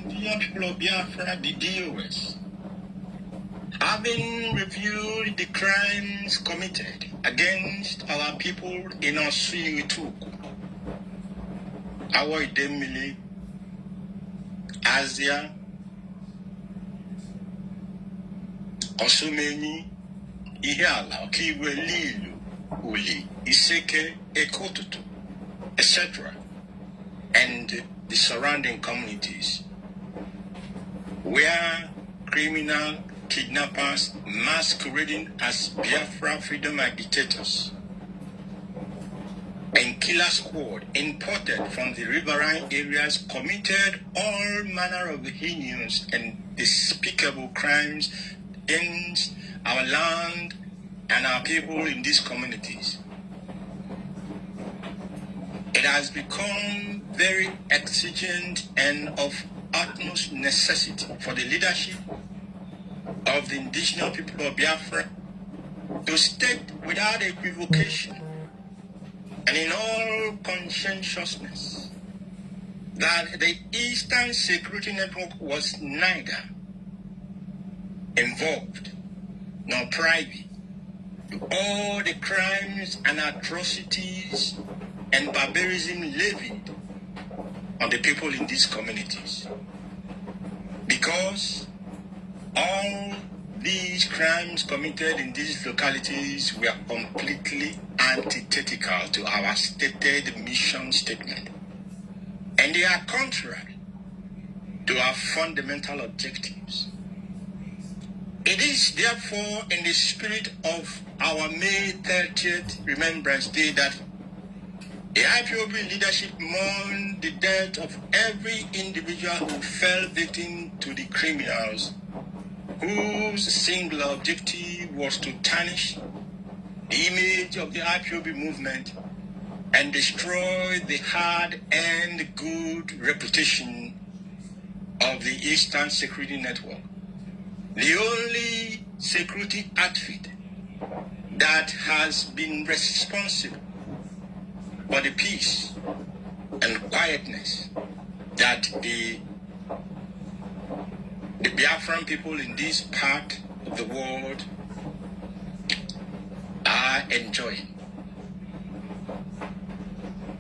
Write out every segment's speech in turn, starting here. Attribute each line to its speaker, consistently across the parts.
Speaker 1: indigenous people of Biafra, the DOS, having reviewed the crimes committed against our people in Ogechukwu, our Idemili, Asia, Osumeni, Ihala, Kiwe, Lilu, Uli, Iseke, Ekotutu, etc., and the surrounding communities, where criminal kidnappers masquerading as Biafra freedom agitators and killer squad imported from the riverine areas committed all manner of heinous and despicable crimes against our land and our people in these communities. It has become very exigent and of utmost necessity for the leadership of the indigenous people of Biafra to state without equivocation and in all conscientiousness that the Eastern Security Network was neither involved nor privy to all the crimes and atrocities and barbarism levied on the people in these communities. Because all these crimes committed in these localities were completely antithetical to our stated mission statement, and they are contrary to our fundamental objectives. It is therefore in the spirit of our May 30th Remembrance Day that the IPOB leadership mourned the death of every individual who fell victim to the criminals whose single objective was to tarnish the image of the IPOB movement and destroy the hard-earned good reputation of the Eastern Security Network, the only security outfit that has been responsible for the peace and quietness that the Biafran people in this part of the world are enjoying.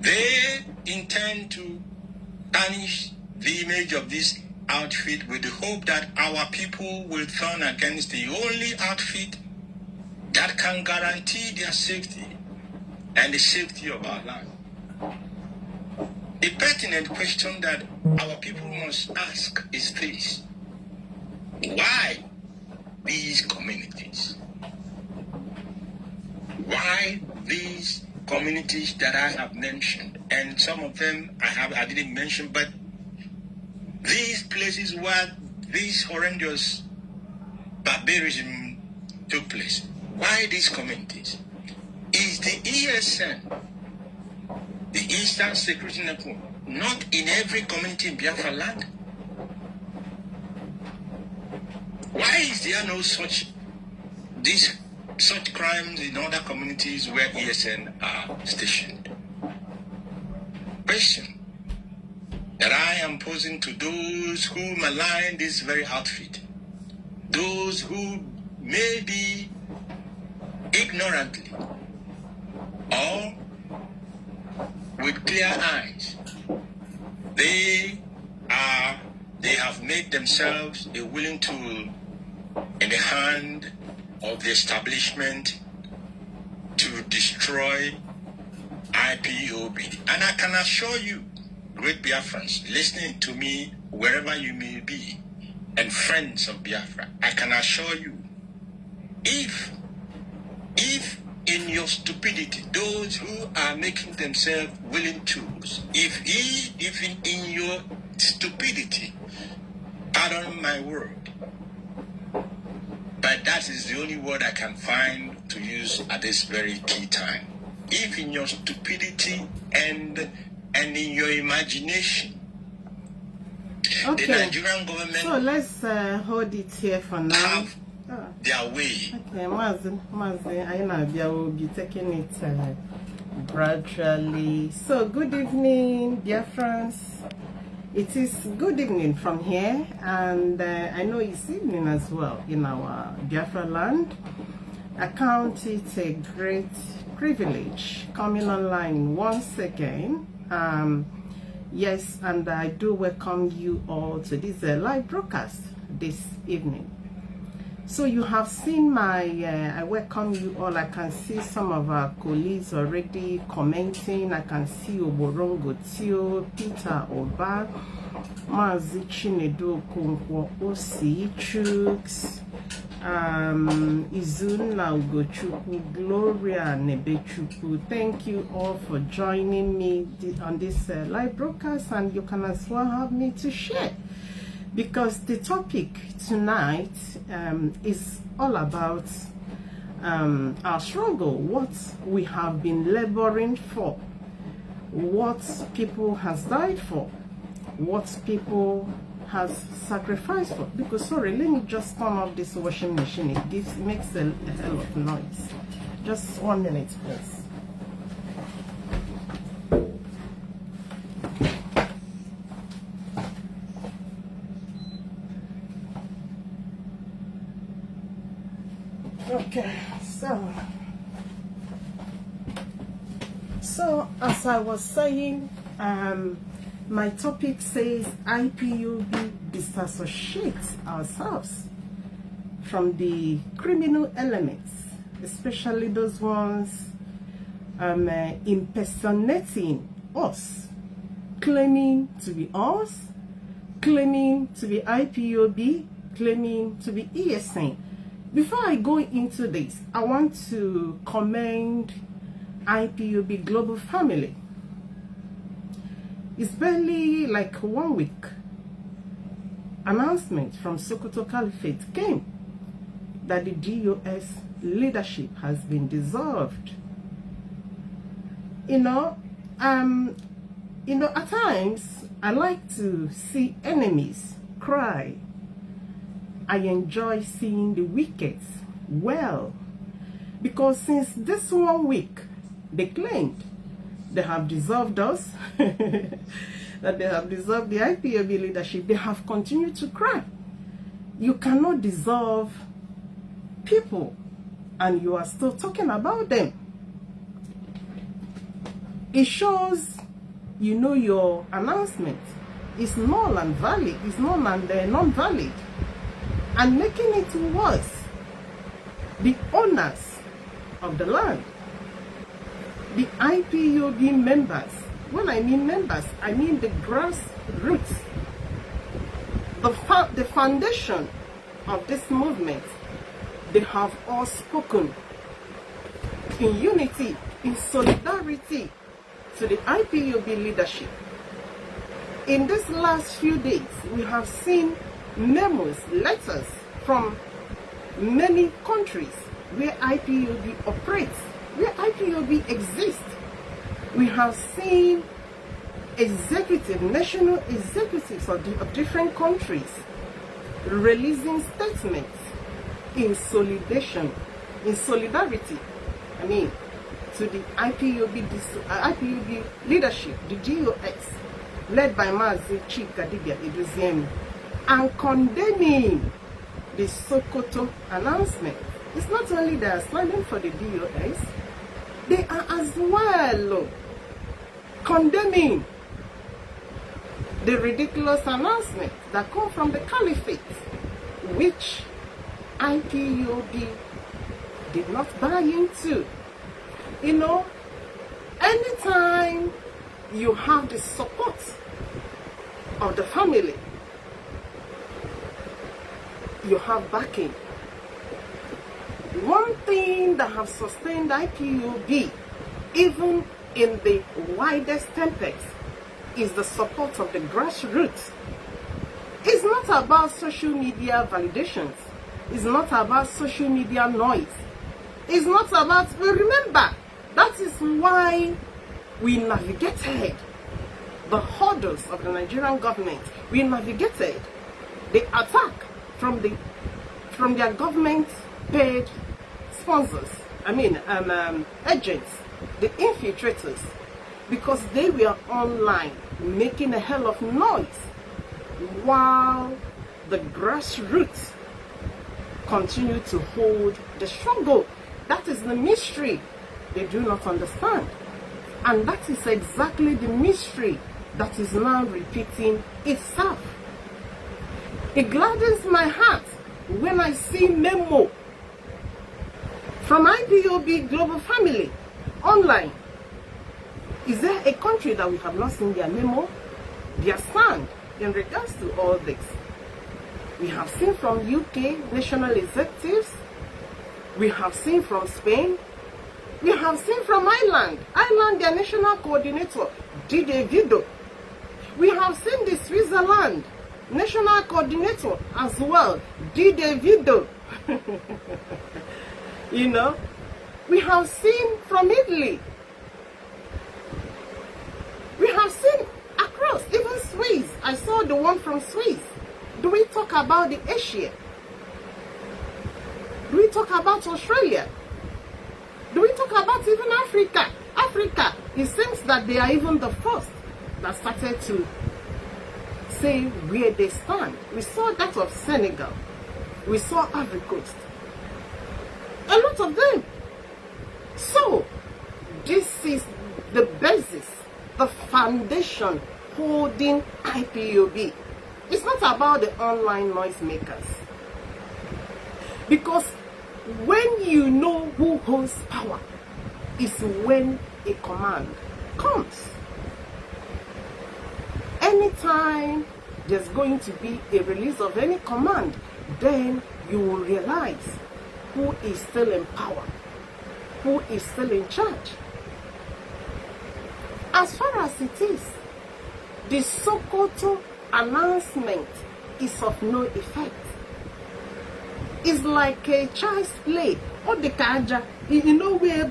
Speaker 1: They intend to tarnish the image of this outfit with the hope that our people will turn against the only outfit that can guarantee their safety and the safety of our land. The pertinent question that our people must ask is this: why these communities? Why these communities that I have mentioned? And some of them I didn't mention, but these places where this horrendous barbarism took place. Why these communities? Is the ESN, the Eastern Security Network, not in every community in Biafra land? Why is there no such crimes in other communities where ESN are stationed? Question that I am posing to those who malign this very outfit, those who may be ignorantly or with clear eyes, they have made themselves a willing tool in the hand of the establishment to destroy IPOB. And I can assure you, great Biafrans listening to me wherever you may be, and friends of Biafra, I can assure you, if in your stupidity, those who are making themselves willing tools, if in your stupidity, pardon my word, but that is the only word I can find to use at this very key time. If in your stupidity and in your imagination,
Speaker 2: okay,
Speaker 1: the Nigerian government,
Speaker 2: so let's hold it here for now.
Speaker 1: Have their way.
Speaker 2: Okay, Mazi, I will be taking it gradually. So good evening, dear friends. It is good evening from here, and I know it's evening as well in our Biafra land. I count it a great privilege coming online once again. Yes, and I do welcome you all to this live broadcast this evening. So you have seen my, I welcome you all. I can see some of our colleagues already commenting. I can see Oborongo Tio, Peter Oba, Mazi Chinedu Okonkwo, Osi Chuks, Izuna Ogechukwu, Gloria Nebechukwu. Thank you all for joining me on this live broadcast, and you can as well have me to share. Because the topic tonight is all about our struggle, what we have been laboring for, what people has died for, what people has sacrificed for. Because sorry, let me just turn off this washing machine. It makes a hell of noise. Just 1 minute, please. Okay, so as I was saying, my topic says IPOB disassociate ourselves from the criminal elements, especially those ones impersonating us, claiming to be us, claiming to be IPOB, claiming to be ESN. Before I go into this, I want to commend IPOB Global Family. It's barely like 1 week. Announcement from Sokoto Caliphate came that the DOS leadership has been dissolved. At times I like to see enemies cry. I enjoy seeing the wicked well, because since this 1 week they claimed they have dissolved us, that they have dissolved the IPOB leadership, they have continued to cry. You cannot dissolve people and you are still talking about them. It shows your announcement is null and valid, is null and non-valid. And making it worse, the owners of the land, the IPOB members, when I mean members, I mean the grassroots, the foundation of this movement, they have all spoken in unity, in solidarity to the IPOB leadership. In these last few days, we have seen memos, letters from many countries where IPOB operates, where IPOB exists. We have seen national executives of different countries releasing statements in solidarity, to the IPOB leadership, the DOS, led by Mazi Edoziem'S, and condemning the Sokoto announcement. It's not only they are standing for the DOS, they are as well condemning the ridiculous announcement that come from the Caliphate, which IPOB did not buy into. Anytime you have the support of the family, you have backing. One thing that has sustained IPOB, even in the widest context, is the support of the grassroots. It's not about social media validations. It's not about social media noise. It's not about, remember, that is why we navigated the hurdles of the Nigerian government. We navigated the attack from their government-paid sponsors, agents, the infiltrators, because they were online making a hell of noise while the grassroots continue to hold the struggle. That is the mystery they do not understand. And that is exactly the mystery that is now repeating itself. It gladdens my heart when I see memo from IPOB Global Family online. Is there a country that we have not seen their memo, their stand in regards to all this? We have seen from UK national executives, we have seen from Spain, we have seen from Ireland, their national coordinator did a video. We have seen the Switzerland national coordinator as well did a video. You know, we have seen from Italy. We have seen across, even Swiss. I saw the one from Swiss. Do we talk about the Asia? Do we talk about Australia? Do we talk about even Africa? Africa, it seems that they are even the first that started to say where they stand. We saw that of Senegal. We saw Ivory Coast. A lot of them. So, this is the basis, the foundation holding IPOB. It's not about the online noisemakers. Because when you know who holds power, is when a command comes. Anytime there's going to be a release of any command, then you will realize who is still in power, who is still in charge. As far as it is, the Sokoto announcement is of no effect. It's like a child's play. Or the kaja, you know where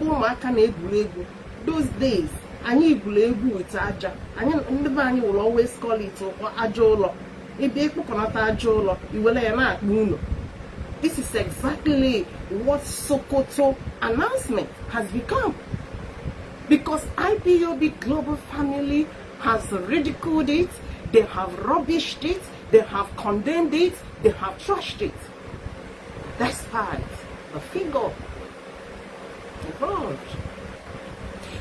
Speaker 2: those days, and you with aja, and the bani will always call it ajolo. If they put on ajolo, you will not know. This is exactly what Sokoto announcement has become. Because IPOB Global Family has ridiculed it, they have rubbished it, they have condemned it, they have trashed it. Despite the figure involved.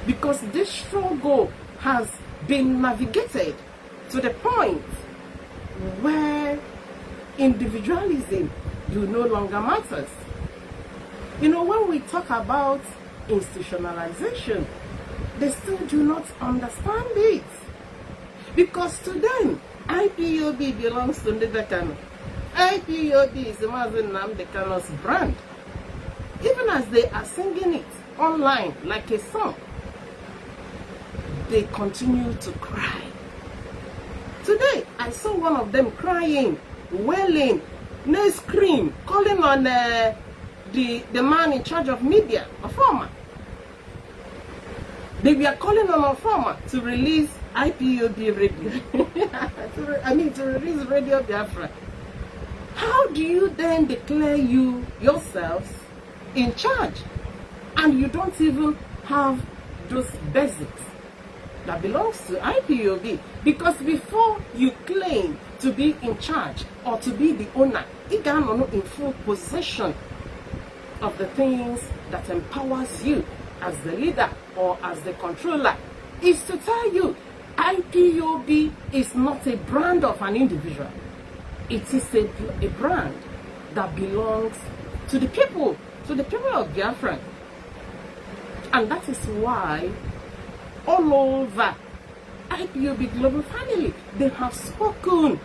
Speaker 2: Because this struggle has been navigated to the point where individualism no longer matters. You know, when we talk about institutionalization, they still do not understand it. Because to them, IPOB belongs to Kanu. IPOB is Mazi Nnamdi's brand. Even as they are singing it online like a song, they continue to cry. Today, I saw one of them crying, wailing, no scream, calling on the man in charge of media, a former. They were calling on a former to release IPOB radio. To release Radio Biafra. How do you then declare yourselves in charge and you don't even have those basics that belongs to IPOB? Because before you claim to be in charge or to be the owner, you are in full possession of the things that empowers you as the leader or as the controller, is to tell you IPOB is not a brand of an individual. It is a brand that belongs to the people of Biafra. And that is why all over IPOB Global Family, they have spoken,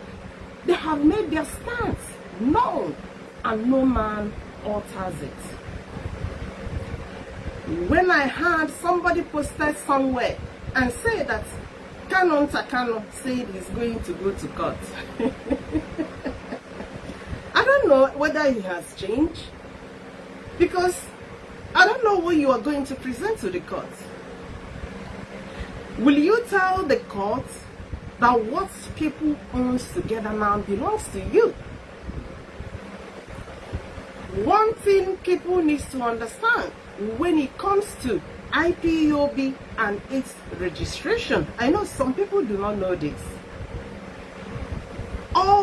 Speaker 2: they have made their stance known, and no man alters it. When I heard somebody posted somewhere and say that Kanu said he's going to go to court, I don't know whether he has changed, because I don't know what you are going to present to the court. Will you tell the court that what people own together now belongs to you? One thing people need to understand when it comes to IPOB and its registration, I know some people do not know this.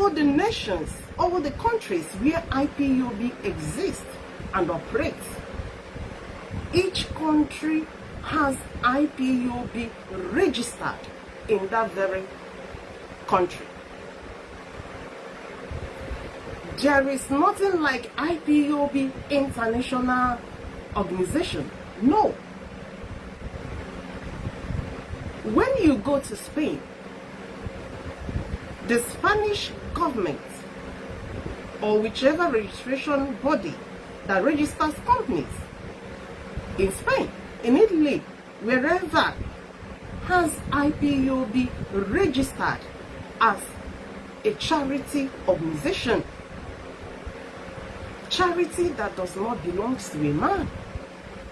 Speaker 2: all the nations, all the countries where IPOB exists and operates, each country has IPOB registered in that very country. There is nothing like IPOB international organization. No. When you go to Spain, the Spanish government or whichever registration body that registers companies in Spain, in Italy, wherever, has IPOB registered as a charity organization. Charity that does not belong to a man.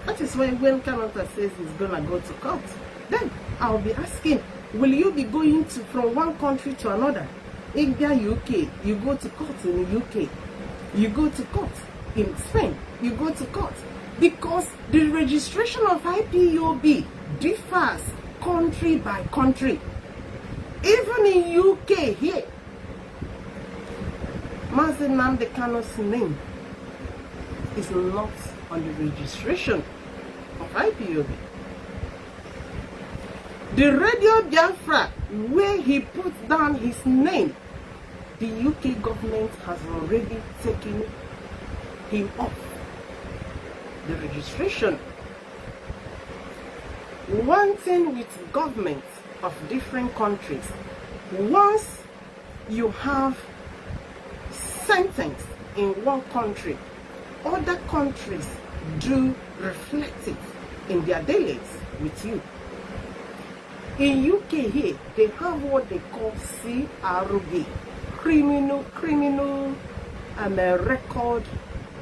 Speaker 2: That is why when Kanu says he's gonna go to court, then I'll be asking, will you be going from one country to another? In the UK, you go to court in the UK. You go to court in Spain. You go to court. Because the registration of IPOB differs country by country. Even in UK here, Mazi Nnamdi Kanu's name is not on the registration of IPOB. The Radio Biafra, where he put down his name, the UK government has already taken him off the registration. One thing with governments of different countries, once you have sentence in one country, other countries do reflect it in their dealings with you. In UK here, they have what they call CRB, Criminal Record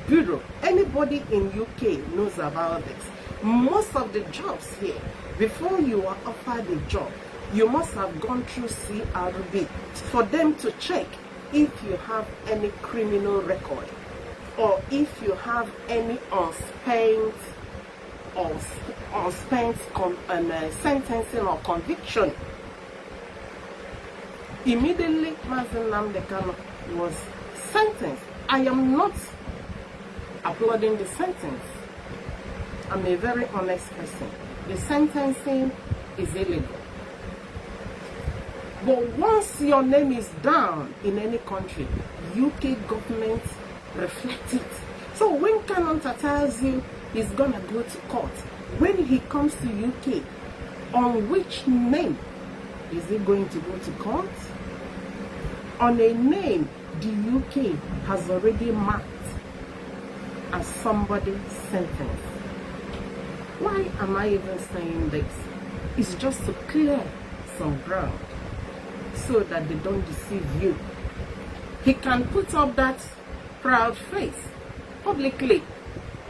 Speaker 2: Bureau. Anybody in UK knows about this. Most of the jobs here, before you are offered a job, you must have gone through CRB for them to check if you have any criminal record or if you have any unspent sentencing or conviction. Immediately, Mazi Nnamdi Kanu was sentenced. I am not applauding the sentence. I'm a very honest person. The sentencing is illegal. But once your name is down in any country, UK government reflects it. So when Kanu tells you he's gonna go to court, when he comes to UK, on which name is he going to go to court? On a name the UK has already marked as somebody's sentence. Why am I even saying this? It's just to clear some ground so that they don't deceive you. He can put up that proud face publicly,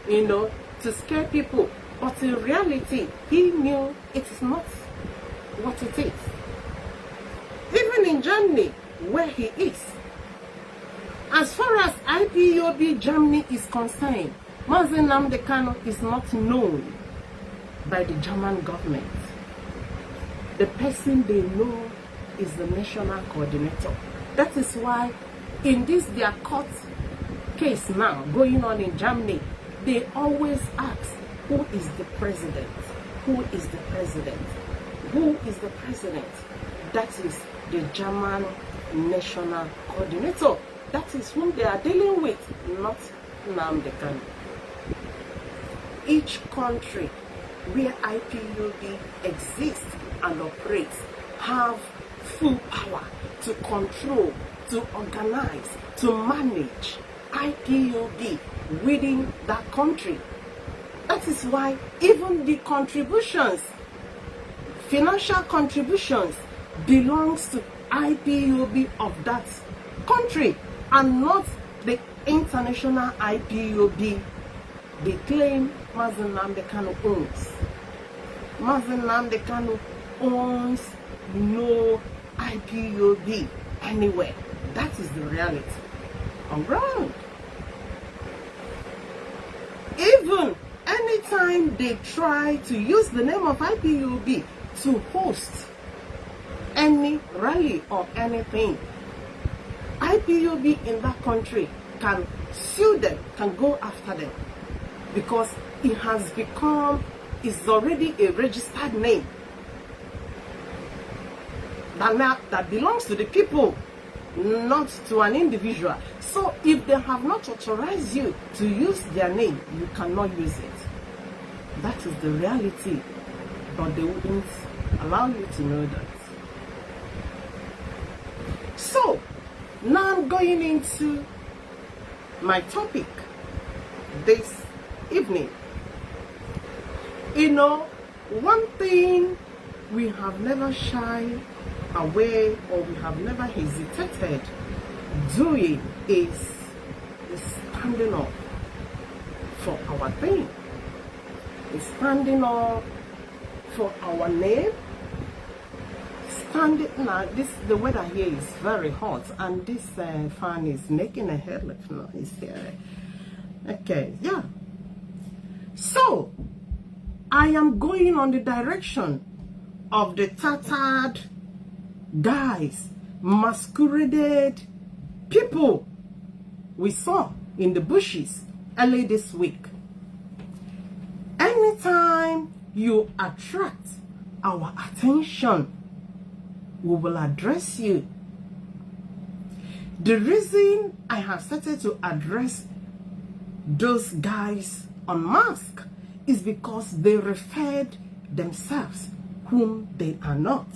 Speaker 2: to scare people, but in reality, he knew it is not what it is. Even in Germany, where he is, as far as IPOB Germany is concerned, Mazi Nnamdi Kanu is not known by the German government. The person they know is the national coordinator. That is why in this their court case now going on in Germany, they always ask, who is the president? Who is the president? Who is the president? That is the German national coordinator. That is whom they are dealing with, not Nnamdi Kanu. Each country where IPOB exists and operates have full power to control, to organize, to manage IPOB within that country. That is why even the contributions, financial contributions, belongs to IPOB of that country and not the international IPOB they claim Mazi Nnamdi Kanu owns. Mazi Nnamdi Kanu owns no IPOB anywhere. That is the reality on ground. Even anytime they try to use the name of IPOB to host any rally or anything, IPOB in that country can sue them, can go after them, because it has become, it's already a registered name that belongs to the people, not to an individual. So if they have not authorized you to use their name, you cannot use it. That is the reality, but they wouldn't allow you to know that. So now I'm going into my topic this evening. You know, one thing we have never shied away, or we have never hesitated doing, is standing up for our thing, is standing up for our name. Now, the weather here is very hot, and this fan is making a hell of noise here. Okay, yeah. So I am going on the direction of the tattered guys, masqueraded people we saw in the bushes early this week. Anytime you attract our attention, we will address you. The reason I have started to address those guys en masse is because they referred themselves whom they are not.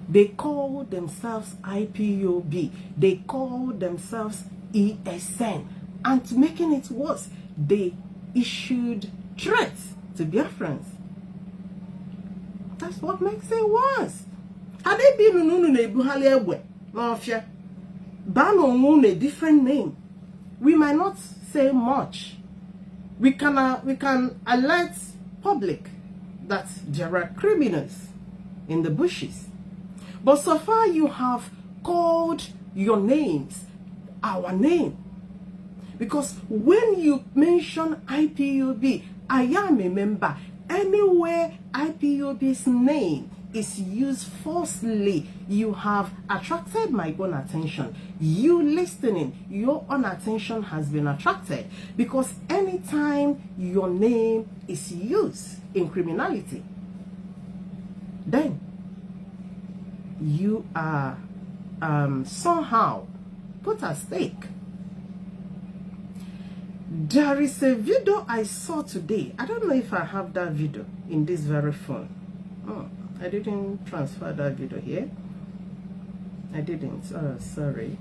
Speaker 2: They call themselves IPOB. They call themselves ESN. And to making it worse, they issued threats to Biafrans. That's what makes it worse. Had they been a different name, we might not say much. We can alert public that there are criminals in the bushes. But so far you have called your names, our name. Because when you mention IPOB, I am a member. Anywhere IPOB's name is used falsely, you have attracted my own attention. You listening, your own attention has been attracted. Because anytime your name is used in criminality, then you are somehow put at stake. There is a video I saw today. I don't know if I have that video in this very phone. Oh, I didn't transfer that video here. I didn't. Sorry.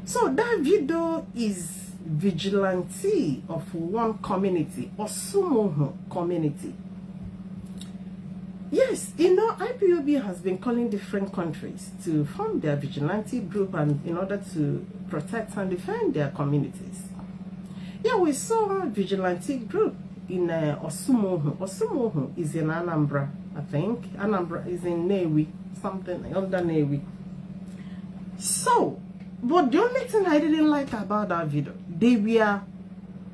Speaker 2: So that video is vigilante of one community, Osumohu community. Yes, you know, IPOB has been calling different countries to form their vigilante group and in order to protect and defend their communities. Yeah, we saw a vigilante group in Osumohu. Osumohu is in Anambra, I think. Anambra is in Newi, something under Newi. So, but the only thing I didn't like about that video, they were,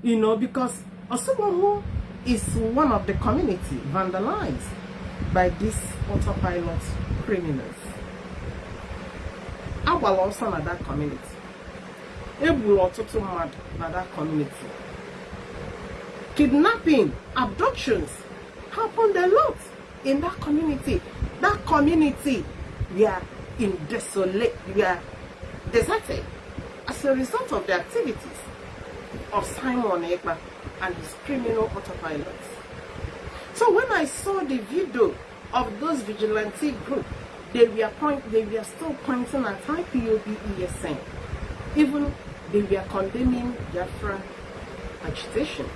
Speaker 2: you know, because Osumohu is one of the community vandalized by these autopilot criminals. I will also in that community. That community. Kidnapping, abductions happened a lot in that community. That community, we are deserted as a result of the activities of Simon Ekpa and his criminal autopilots. So when I saw the video of those vigilante group, they were still pointing at IPOB ESN. Even they were condemning Biafra agitation.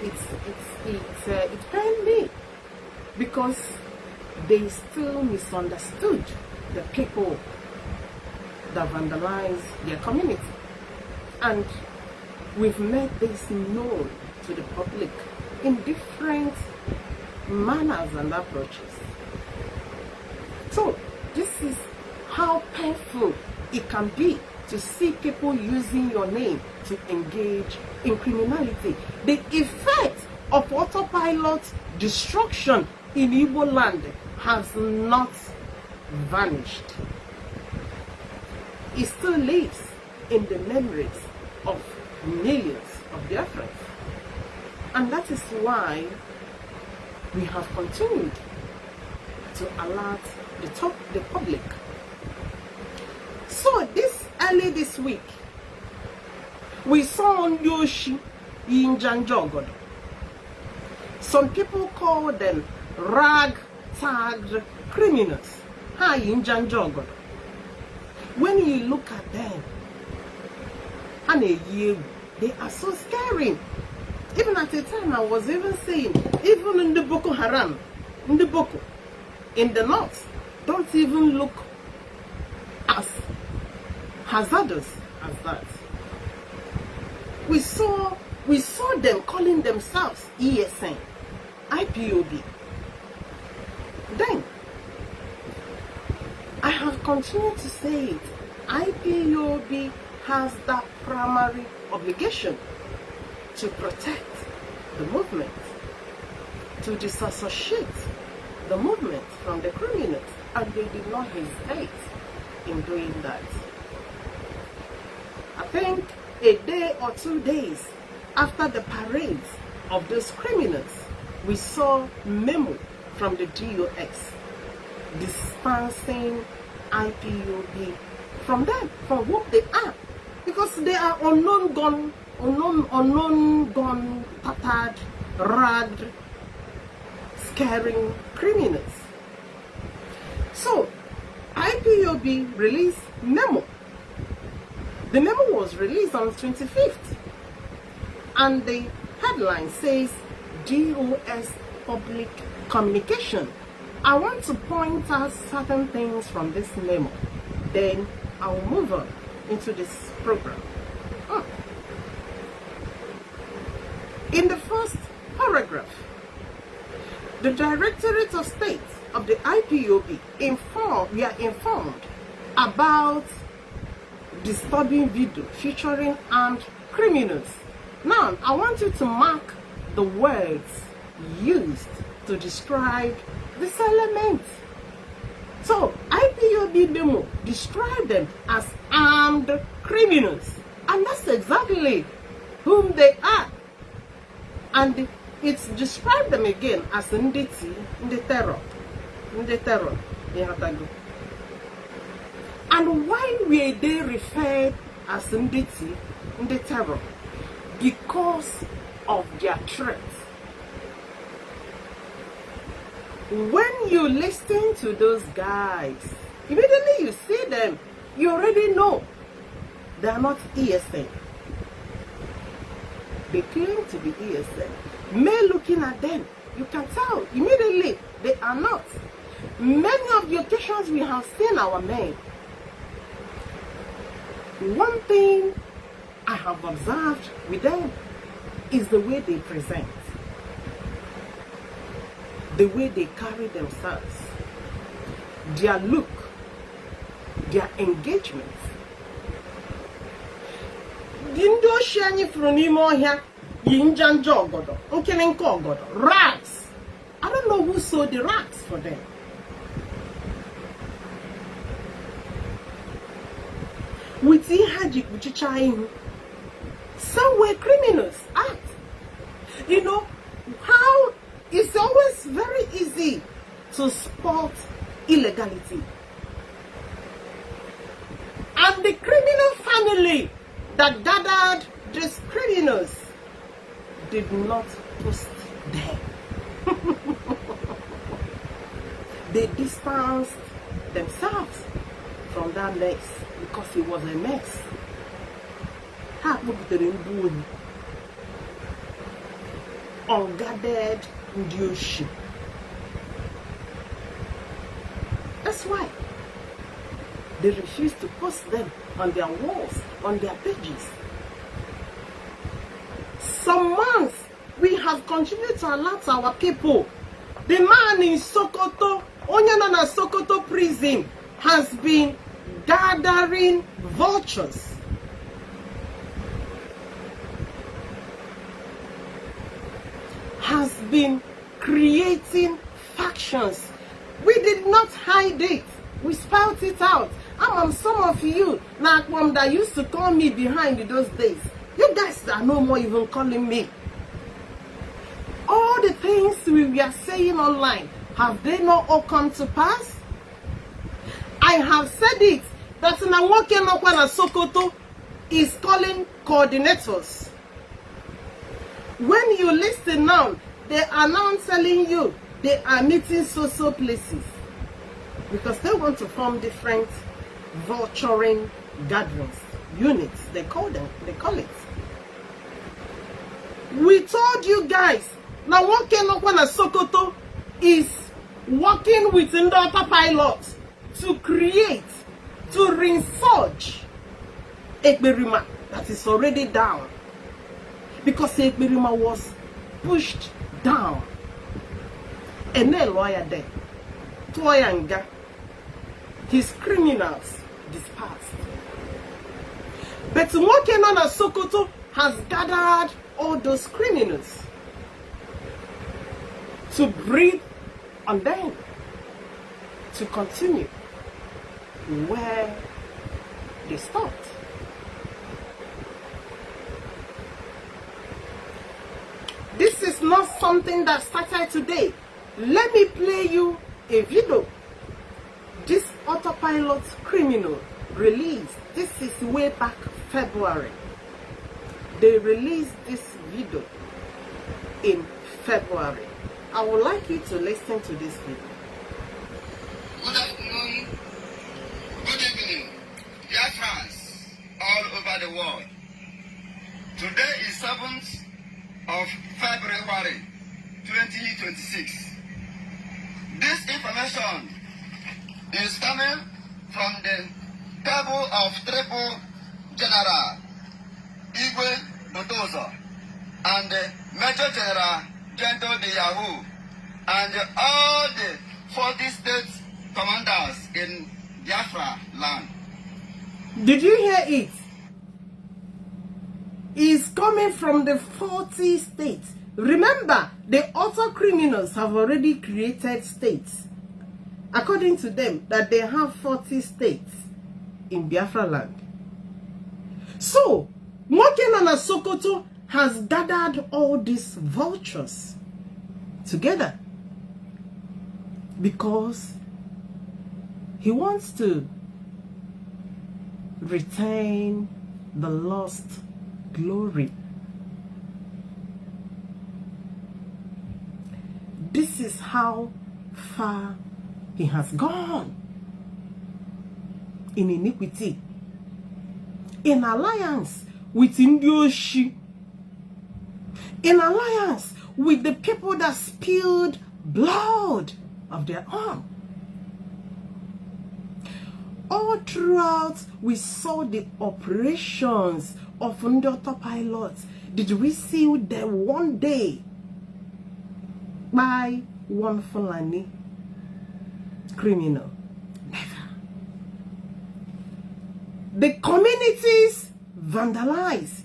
Speaker 2: It pained me because they still misunderstood the people that vandalize their community. And we've made this known to the public in different manners and approaches. So this is how painful it can be to see people using your name to engage in criminality. The effect of autopilot destruction in Igbo land has not vanished. it still lives in the memories of millions of Biafrans. And that is why we have continued to alert the public. So early this week, we saw Yoshi in Janjogodo. Some people call them rag-tagged criminals. Hi in Janjogodo. When you look at them, and they are so scary. Even at the time, I was even saying, even in the Boko Haram, in the north, don't even look as hazardous as that. We saw them calling themselves ESN, IPOB. Then, I have continued to say it, IPOB has that primary obligation to protect the movement, to disassociate the movement from the criminals, and they did not hesitate in doing that. I think a day or 2 days after the parades of those criminals, we saw memo from the DOX distancing IPOB from them, from who they are, because they are unknown gun, tattered, ragged, scaring criminals. So, IPOB released memo. The memo was released on 25th, and the headline says DOS Public Communication. I want to point out certain things from this memo, then I will move on into this program. In the first paragraph, the Directorate of State of the IPOB we are informed about disturbing video featuring armed criminals. Now, I want you to mark the words used to describe this element. So, IPOB memo described them as armed criminals, and that's exactly whom they are. And it's described them again as Nditi, the terror. And why were they referred as Nditi, the terror? Because of their threat. When you listen to those guys, immediately you see them, you already know they are not ESN. They claim to be ESN. Men looking at them, you can tell immediately they are not. Many of the occasions we have seen our men. One thing I have observed with them is the way they present, the way they carry themselves, their look, their engagement. Rags. I don't know who sold the rags for them. With some were criminals act. You know how it's always very easy to spot illegality. And the criminal family that gathered these criminals did not post them. They distanced themselves from that mess because it was a mess. Ungathered Ndioshi. That's why they refuse to post them on their walls, on their pages. Some months we have continued to alert our people. The man in Sokoto, Onyanana Sokoto prison, has been gathering vultures. Has been creating factions. We did not hide it. We spelled it out. Some of you, that used to call me behind in those days, you guys are no more even calling me. All the things we were saying online, have they not all come to pass? I have said it, that Nnamdi Sokoto is calling coordinators. When you listen now, they are now telling you they are meeting so places. Because they want to form different vulturing gatherings, units, they call it. We told you guys, Nnamdi Sokoto is working with Ndota pilots to create, to resurge Ekpa that is already down. Because Ekpa was pushed down. And no lawyer there. Toyanga. His criminals dispersed. But Nnamdi Sokoto has gathered all those criminals to breathe on them, to continue where they stopped. This is not something that started today. Let me play you a video. This autopilot criminal released, this is way back February. They released this video in February. I would like you to listen to this video.
Speaker 1: Good afternoon, good evening, dear friends all over the world. Today is 7th of February 2026. This information is coming from the table of Triple General Igwe Dodozo and Major General Gento de Yahoo and all the 40 state commanders in Biafra land.
Speaker 2: Did you hear it? It's coming from the 40 states. Remember, the auto criminals have already created states. According to them, that they have 40 states in Biafra land. So, Nnamdi Sokoto has gathered all these vultures together because he wants to retain the lost glory. This is how far he has gone in iniquity, in alliance with Indioshi, in alliance with the people that spilled blood of their own. All throughout, we saw the operations of Ndota pilots. Did we see them one day by one Fulani criminal? Never. The communities vandalized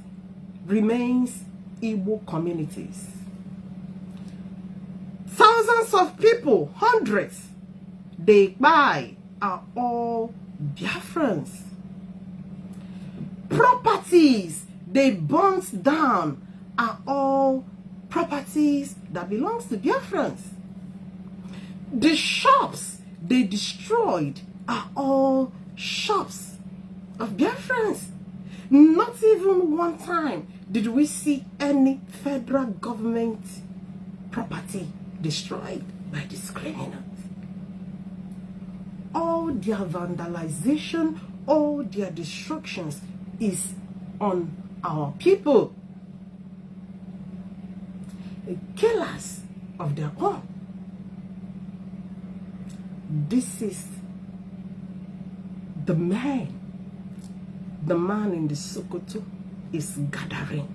Speaker 2: remains Igbo communities. Thousands of people, hundreds, they buy are all Biafrans. Properties they burnt down are all properties that belongs to Biafrans. The shops they destroyed are all shops of Biafrans. Not even one time did we see any federal government property destroyed by these criminals. All their vandalization, all their destructions is on our people. Killers of their own. This is the man in the Sokoto is gathering,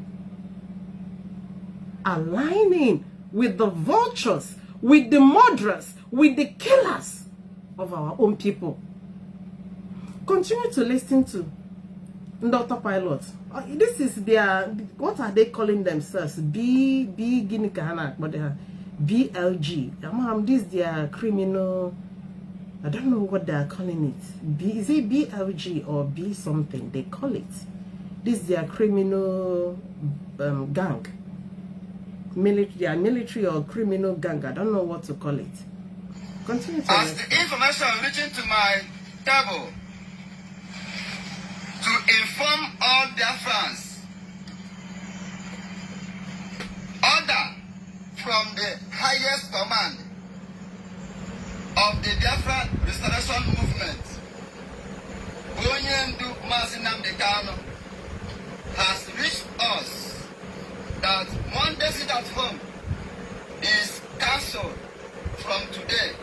Speaker 2: aligning with the vultures, with the murderers, with the killers of our own people. Continue to listen to Ndota pilots. This is their, what are they calling themselves? Guinea Kahana, but they are BLG. This is their criminal I don't know what they are calling it. Is it BLG or B something? They call it. This is their criminal gang. Military or criminal gang. I don't know what to call it. Continue to
Speaker 3: as the information reaching to my table to inform all Biafrans, order from the highest command of the Biafra restoration movement, Mazi Nnamdi Kanu, has reached us that Monday sit at home is cancelled from today.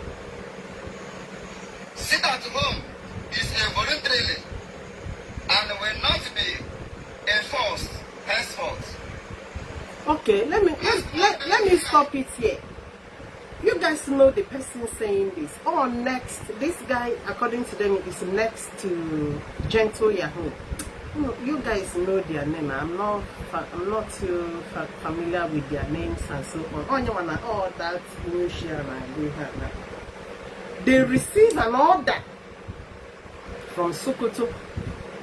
Speaker 3: Sit at home is a voluntarily and will not be enforced henceforth.
Speaker 2: Okay, let me stop it here. You guys know the person saying this. Oh, next, this guy, according to them, is next to Gentle Yahoo. You guys know their name. I'm not too familiar with their names and so on. Oh, you wanna that new share they receive an order from Sokoto.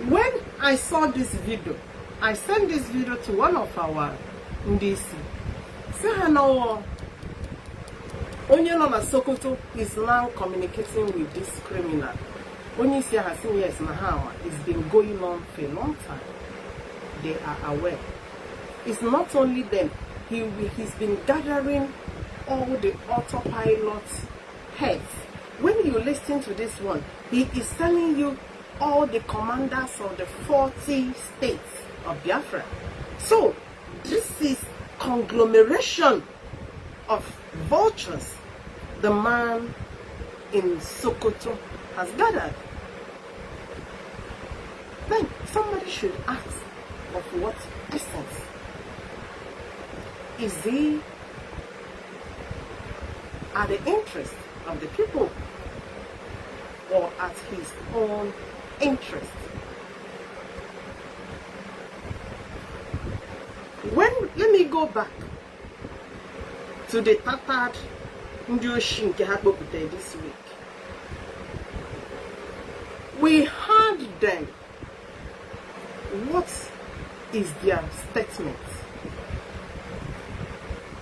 Speaker 2: When I saw this video, I sent this video to one of our NDC. Say hello. Onyenoma Sokoto is now communicating with this criminal. Onyisia has seen yes Mahama. It's been going on for a long time. They are aware. It's not only them. He's been gathering all the autopilot heads. When you listen to this one, he is telling you all the commanders of the 40 states of Biafra. So this is conglomeration of vultures the man in Sokoto has gathered. Then somebody should ask of what essence. Is he at the interest of the people or at his own interest? Let me go back to the tattered Ndioshi nke ha kpopụtara this week. We heard them. What is their statement?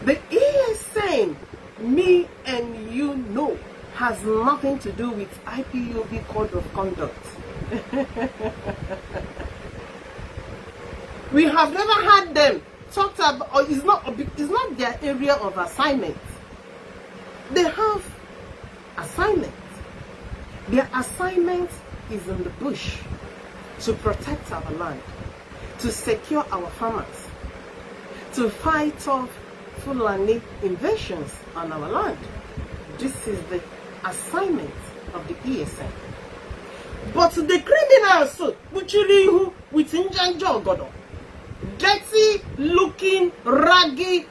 Speaker 2: The ESN, me and you know, has nothing to do with IPOB code of conduct. We have never had them talked about, or it's not their area of assignment. They have assignment. Their assignment is in the bush to protect our land, to secure our farmers, to fight off Fulani invasions on our land. This is the assignment of the ESN. But the criminals, Buchirihu with Njanjo Godo, dirty looking, raggy,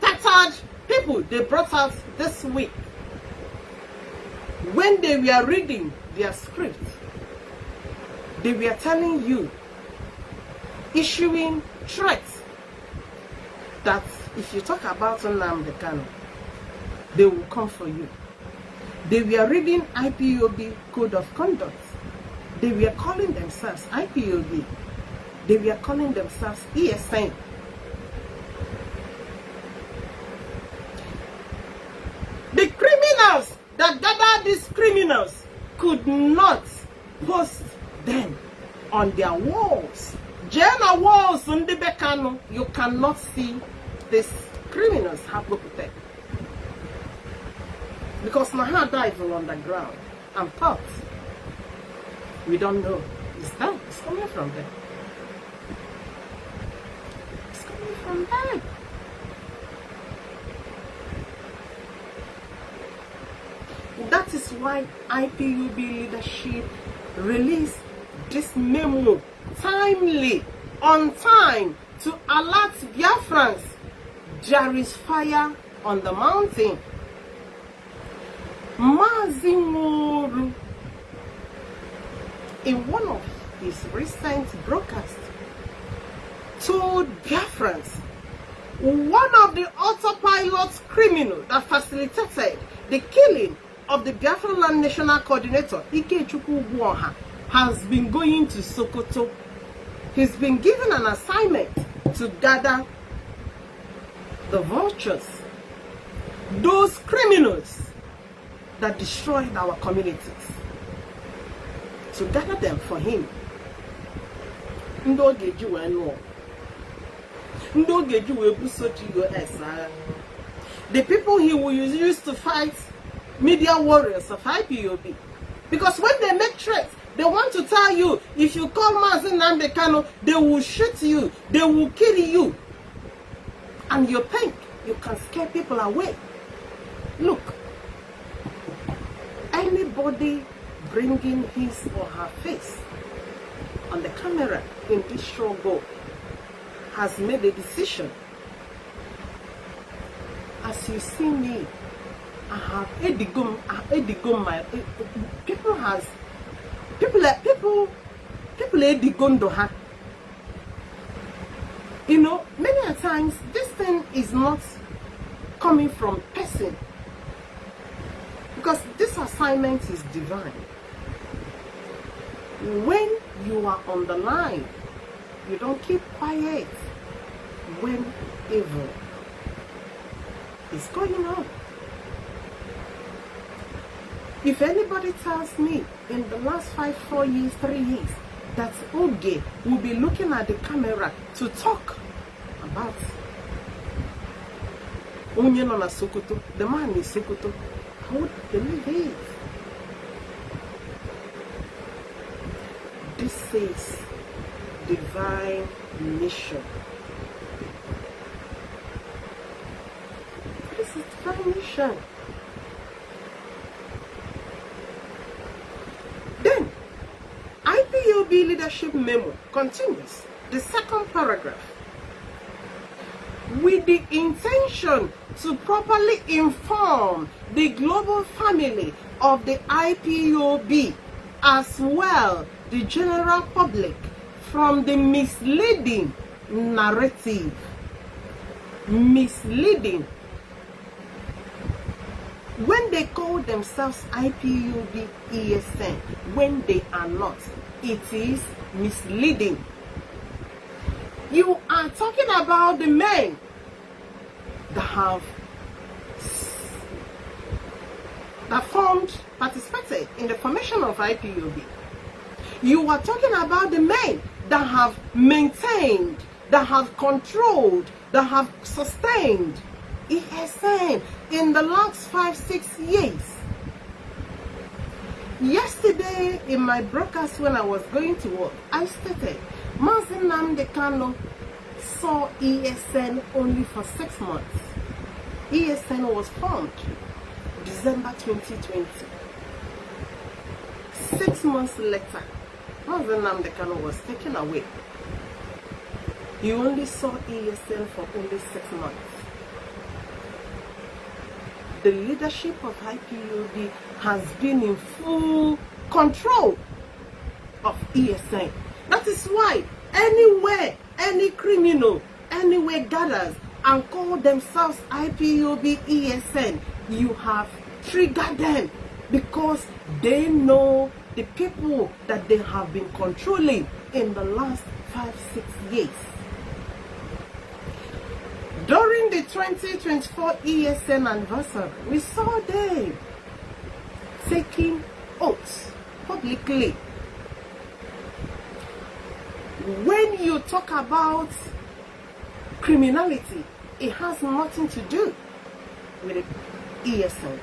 Speaker 2: tattered people they brought out this week, when they were reading their script, they were telling you, issuing threats that if you talk about Nnamdi Kanu, they will come for you. They were reading IPOB code of conduct. They were calling themselves IPOB. They were calling themselves ESN. The criminals that gathered these criminals could not post them on their walls. Jena walls on the Bekano, you cannot see these criminals have protect. Because Maha died on the ground and thought, we don't know. It's that. It's coming from there. It's coming from there. That is why IPOB leadership released this memo timely, on time, to alert Biafrans there is fire on the mountain. Mazi, in one of his recent broadcasts, told Biafrans one of the autopilot criminals that facilitated the killing of the Biafra Land National Coordinator, Ogechukwu, has been going to Sokoto. He's been given an assignment to gather the vultures, those criminals that destroyed our communities, to gather them for him. The people he will use to fight media warriors of IPOB. Because when they make threats, they want to tell you, if you call Mazi Nnamdi Kanu, they will shoot you, they will kill you. And you think you can scare people away. Look, anybody bringing his or her face on the camera in this struggle has made a decision. As you see me, I have Edigum my people Edigondo ha. You know, many a times this thing is not coming from person, because this assignment is divine. When you are on the line, you don't keep quiet when evil is going on. If anybody tells me in the last 4 years, 3 years, that Oge will be looking at the camera to talk about Onyenona Sokoto, the man is Sokoto, I would believe it. This is divine mission. This is divine mission. Then, IPOB leadership memo continues, the second paragraph, with the intention to properly inform the global family of the IPOB, as well the general public, from the misleading narrative. Misleading. When they call themselves IPOB ESN, when they are not, it is misleading. You are talking about the men that participated in the formation of IPOB. You are talking about the men that have maintained, that have controlled, that have sustained ESN in the last 5-6 years. Yesterday in my broadcast when I was going to work, I stated Mazi Nnamdi Kanu saw ESN only for 6 months. ESN was formed December 2020. 6 months later, Mazi Nnamdi Kanu was taken away. You only saw ESN for only 6 months. The leadership of IPOB has been in full control of ESN. That is why anywhere, any criminal, anywhere gathers and call themselves IPOB ESN, you have triggered them, because they know the people that they have been controlling in the last 5-6 years. During the 2024 ESN anniversary, we saw them taking oaths publicly. When you talk about criminality, it has nothing to do with ESN.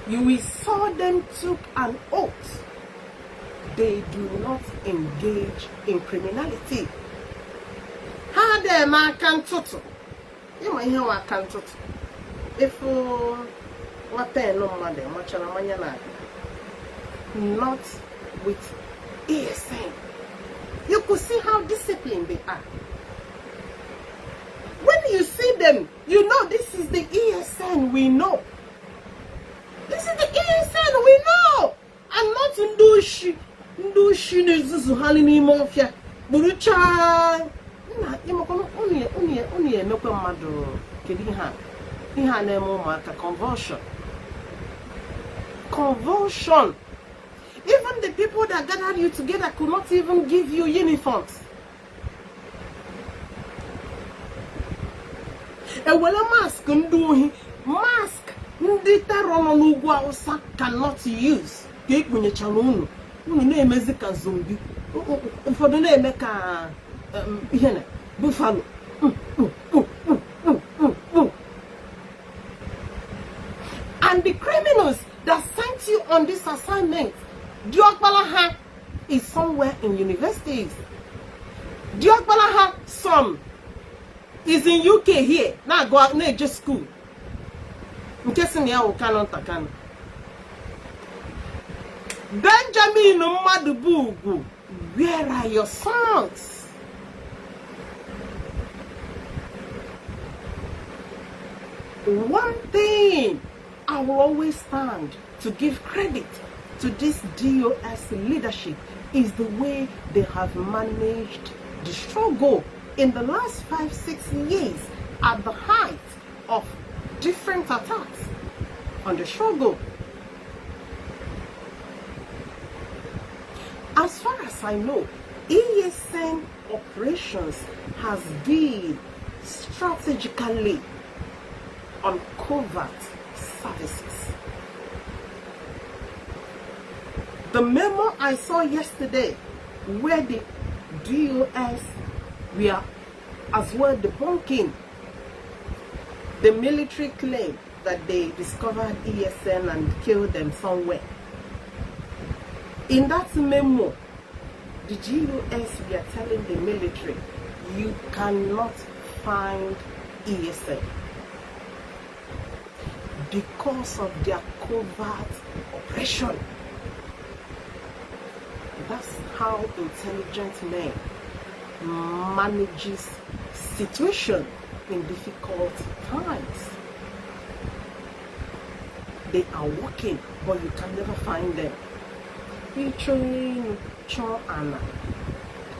Speaker 2: We saw them took an oath. They do not engage in criminality. How they can toto? You might hear what can toto. If what they no matter much not with ESN. You could see how disciplined they are. When you see them, you know this is the ESN we know. This is the ESN we know. And not Ndushi Nezuhali ni Mafia. Burucha. Convulsion. convulsion. Even the people that gathered you together could not even give you uniforms. Ewele mask nduhi, mask ndị terọ nọ n'ugwu Awụsa cannot use. Ka ekpunyechara unu na-emezi ka zombi. Ụfọdụ na-eme ka ihe na buffalo. And the criminals that sent you on this assignment, Diokbalaha is somewhere in universities. Diokbalaha, some is in UK here. Now go out, now just school. In case you cannot Kanu. Benjamin Madubugu, where are your sons? One thing I will always stand to give credit to this DOS leadership is the way they have managed the struggle in the last 5-6 years at the height of different attacks on the struggle. As far as I know, ESN operations has been strategically on covert services. The memo I saw yesterday, where the DOS were as well debunking the military claim that they discovered ESN and killed them somewhere. In that memo, the GUS were telling the military, you cannot find ESN because of their covert operation. That's how intelligent men manages situation in difficult times. They are working, but you can never find them.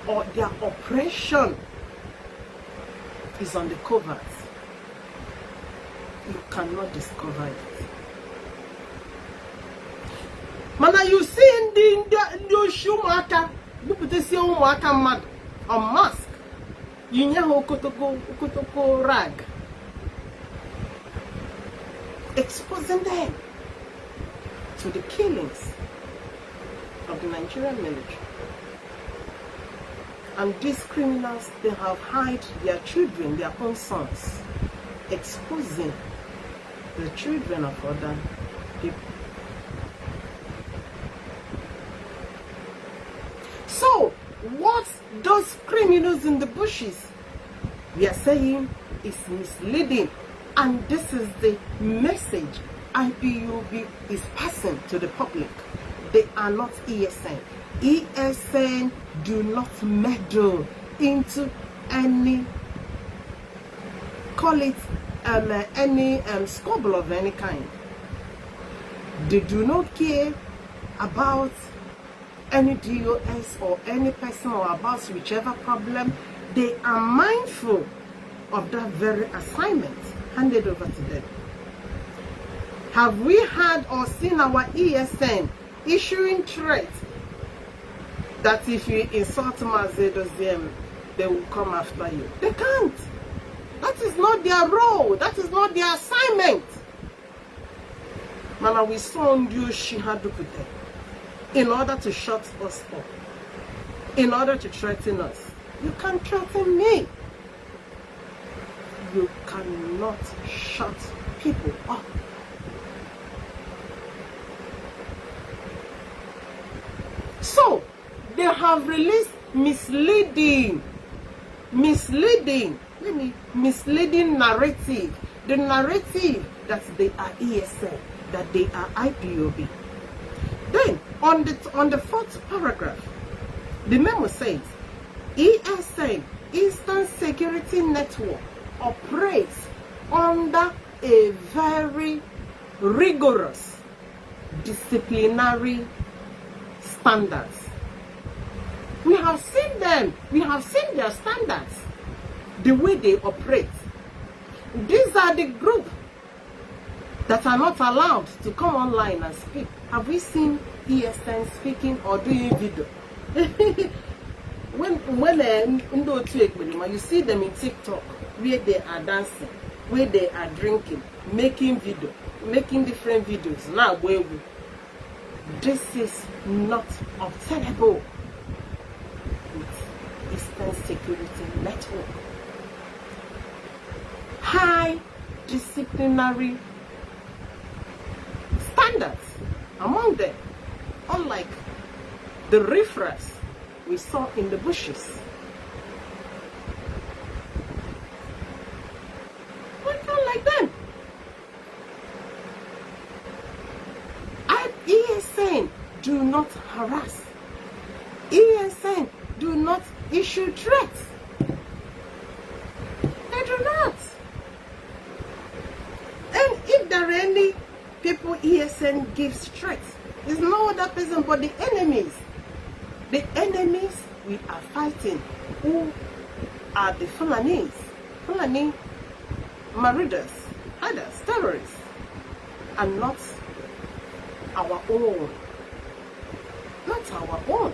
Speaker 2: Or their operation is on the covert. You cannot discover it. Mana, you see in the shoemaker, you put the shoemaker mad on mask. You know okotoko rag, exposing them to the killings of the Nigerian military. And these criminals, they have hid their children, their own sons, exposing the children of other people. So, what those criminals in the bushes we are saying is misleading, and this is the message IPOB is passing to the public. They are not ESN. ESN do not meddle into any, call it any squabble of any kind. They do not care about any DOS or any person or about whichever problem. They are mindful of that very assignment handed over to them. Have we had or seen our ESN issuing threats that if you insult Mazi, Edoziem'S, they will come after you? They can't. That is not their role. That is not their assignment. Mana, we saw you Shihadukute in order to shut us up, in order to threaten us. You can't threaten me. You cannot shut people up. So, they have released misleading narrative. The narrative that they are ESN, that they are IPOB. Then, on the fourth paragraph, the memo says, ESN, Eastern Security Network, operates under a very rigorous disciplinary standards. We have seen them. We have seen their standards, the way they operate. These are the group that are not allowed to come online and speak. Have we seen ESN speaking or doing video? when you see them in TikTok, where they are dancing, where they are drinking, making video, making different videos. Now, this is not obtainable with Eastern Security Network. High disciplinary standards among them, unlike the riffraffs we saw in the bushes. We don't like them. ESN do not harass. ESN do not issue threats. They do not. And if there are any people ESN gives threats, it's no other person but the enemies. The enemies we are fighting, who are the Fulani marauders, others, terrorists, and not our own. Not our own.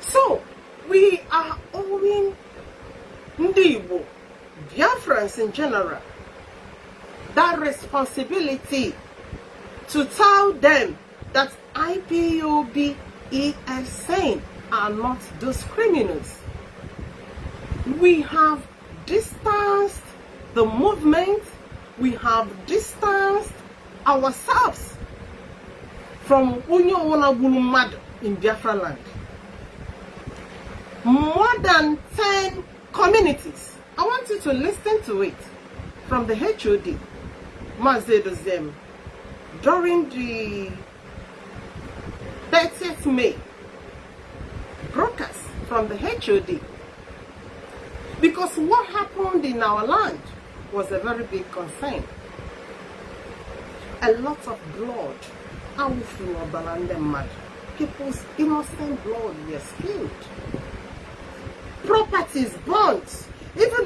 Speaker 2: So, we are owing Ndi Igbo, Biafrans in general, that responsibility to tell them that IPOB ESN are not those criminals. We have distanced the movement, we have distanced ourselves from Unyo Onabulumad in Biafra land. More than 10 communities. I want you to listen to it from the HOD, Mazi Edoziem'S, during the 30th May broadcast from the HOD. Because what happened in our land was a very big concern. A lot of blood, people's innocent blood was spilled. Properties burnt. Even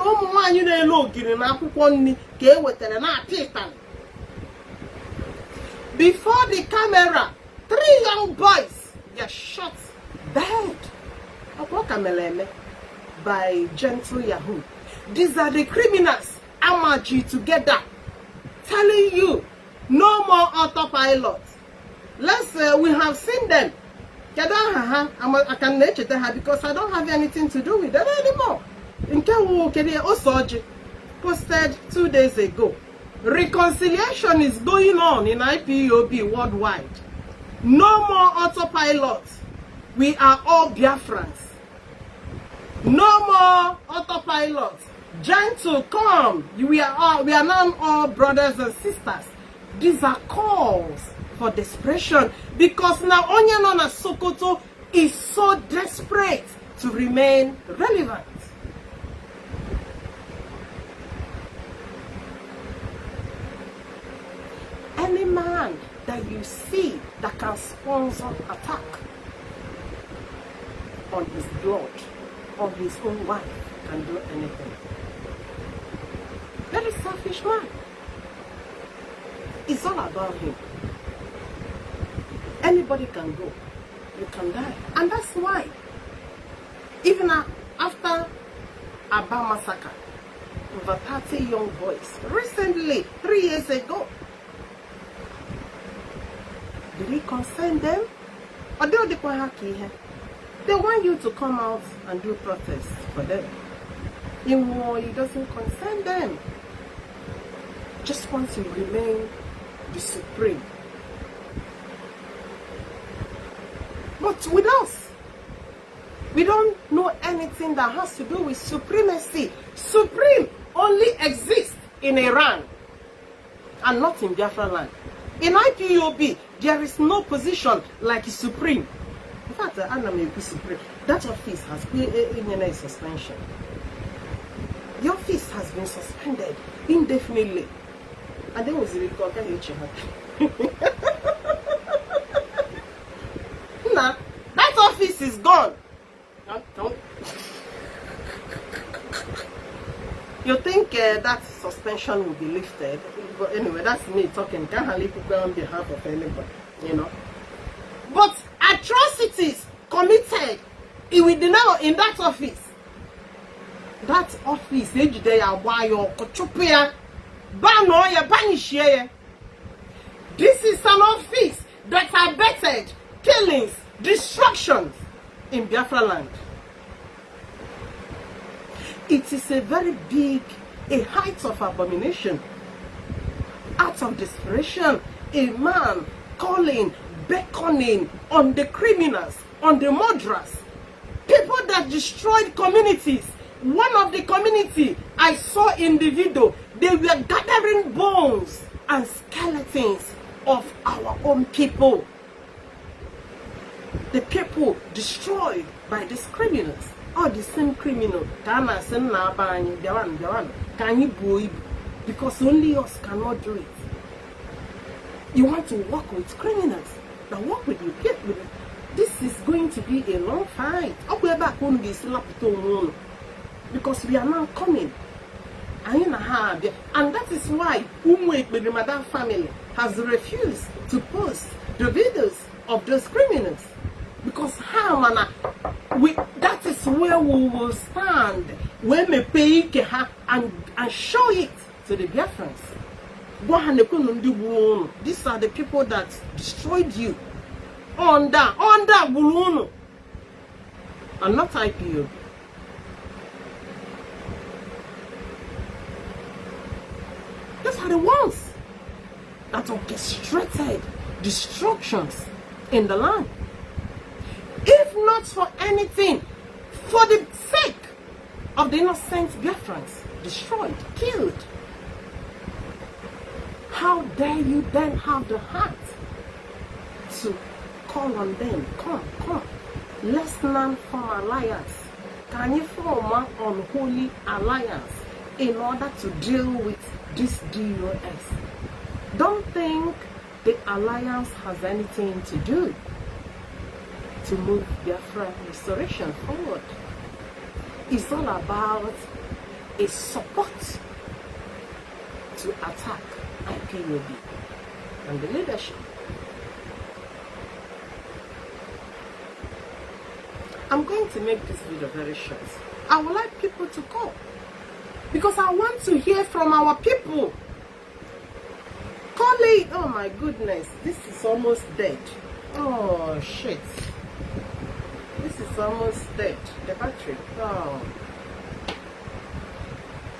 Speaker 2: before the camera, 3 young boys were shot dead by gentle Yahoo. These are the criminals Amaji together telling you no more autopilot. Let's we have seen them. I can let you tell because I don't have anything to do with them anymore. Posted 2 days ago. Reconciliation is going on in IPOB worldwide. No more autopilot. We are all Biafrans. No more autopilot. Gentle, come. We are now all brothers and sisters. These are calls for desperation because now Onyanona Sokoto is so desperate to remain relevant. Any man that you see that can sponsor attack on his blood, on his own wife, can do anything. Very selfish man. It's all about him. Anybody can go. You can die. And that's why, even after Aba massacre, over 30 young boys, recently, 3 years ago, did he concern them? Or they want you to come out and do protests for them. In war, it doesn't concern them. Just wants to remain the supreme. But with us, we don't know anything that has to do with supremacy. Supreme only exists in Iran and not in Biafra land. In IPOB, there is no position like supreme. In fact, Nnamdi supreme. That office has been in a suspension. The office has been suspended indefinitely. And then was the Now, that office is gone. You think that suspension will be lifted? But anyway, that's me talking. Can't hardly people on behalf of anybody, you know. But atrocities committed in that office. That office, this is an office that abetted killings, destructions in Biafra land. It is a very big, a height of abomination. Out of desperation, a man calling, beckoning on the criminals, on the murderers, people that destroyed communities. One of the community I saw in the video, they were gathering bones and skeletons of our own people. The people destroyed by these criminals. All the same criminal. Because only us cannot do it. You want to work with criminals. Now work with you. Get with it. This is going to be a long fight. Because we are now coming. And that is why the Madam family has refused to post the videos of those criminals. Because that is where we will stand when we pay and show it to the Biafrans. These are the people that destroyed you under Bulunu and not IPOB. These are the ones that orchestrated destructions in the land. If not for anything, for the sake of the innocent Biafrans destroyed, killed. How dare you then have the heart to call on them? Come. Let's not form alliance. Can you form an unholy alliance in order to deal with this DOS? Don't think the alliance has anything to do to move Biafra restoration forward. It's all about a support to attack IPOB and the leadership. I'm going to make this video very short. I would like people to call because I want to hear from our people. Call it. Oh my goodness, this is almost dead. Oh shit. This is almost dead. The battery. Oh.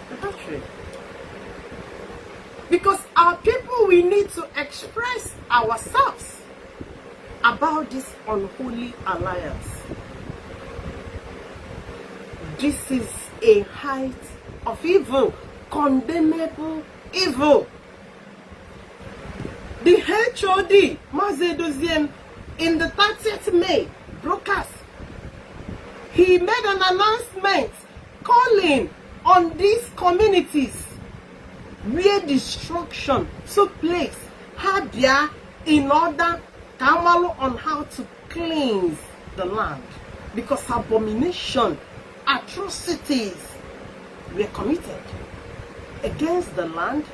Speaker 2: The battery. Because our people, we need to express ourselves about this unholy alliance. This is a height of evil, condemnable evil. The HOD, Mazi Edoziem'S, in the 30th May broadcast, he made an announcement calling on these communities where destruction took place, Habia, in order on how to cleanse the land. Because abomination, atrocities were committed against the land,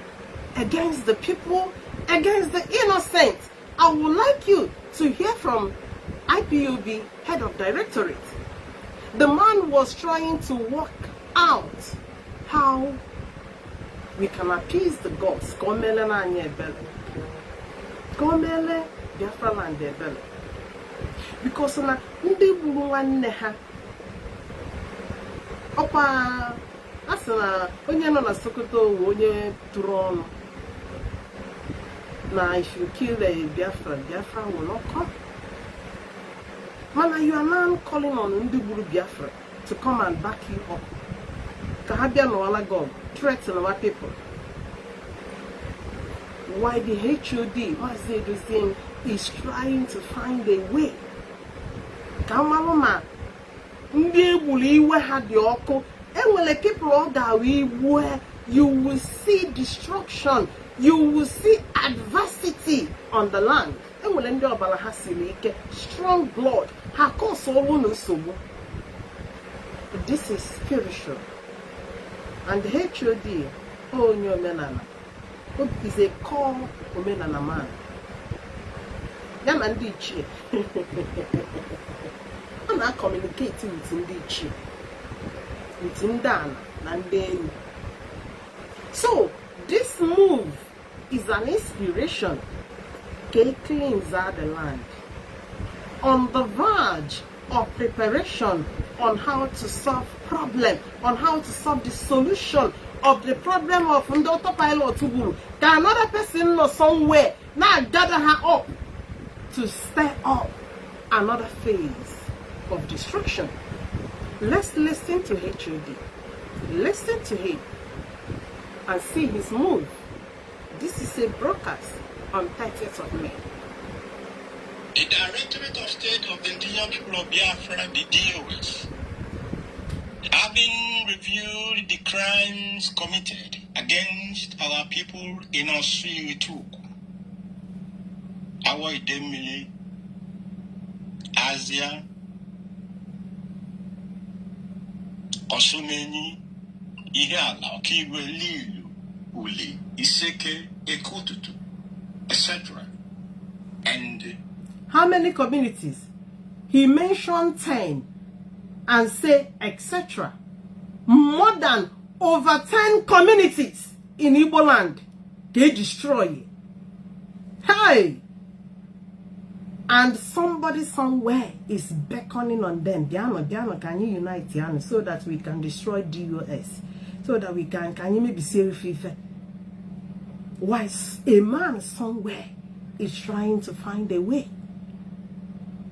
Speaker 2: against the people, against the innocent. I would like you to hear from IPOB head of directorate. The man was trying to work out how we can appease the gods. Komele na anye ebele. Komele Biafra land ebele. Because na ndị gburu nwanne ha. Ọkwa asị na onye nọ na Sokoto wu onye tụrụ ọnụ. Now, if you kill a Biafra, Biafra will not come. Man, you are now calling on Nduburu Biafra to come and back you up. Kahabia no Alagog, threaten our people. Why the HOD, Mazi Edoziem'S, is trying to find a way. Kamaloma, Ndi Buli we had the oko, and when the people all that where you will see destruction. You will see adversity on the land. Strong blood. This is spiritual. And the HOD, Onyo Menana, is a core Omenana man. Yan Ndichi. I'm not communicating with Ndichi. With Ndana and then. So, this move is an inspiration to cleanse out the land. On the verge of preparation on how to solve problem, on how to solve the solution of the problem of Ndoto Pilot Tuguru. Can another person know somewhere now gather her up to stir up another phase of destruction? Let's listen to HOD. Listen to him and see his move. This is a broadcast on 30th of May.
Speaker 1: The Directorate of State of the Indigenous People of Biafra, the DOS, having reviewed the crimes committed against our people in Ogechukwu, our Idemili, Asia, Osumeni, Ihala, Kiwe, Lilu, Uli, Iseke, Ekututu, etc. And
Speaker 2: how many communities? He mentioned 10 and say etc. More than over 10 communities in Igbo land they destroy. Hey! And somebody somewhere is beckoning on them. Diano, can you unite Diano so that we can destroy DOS? So that we can you maybe say why a man somewhere is trying to find a way?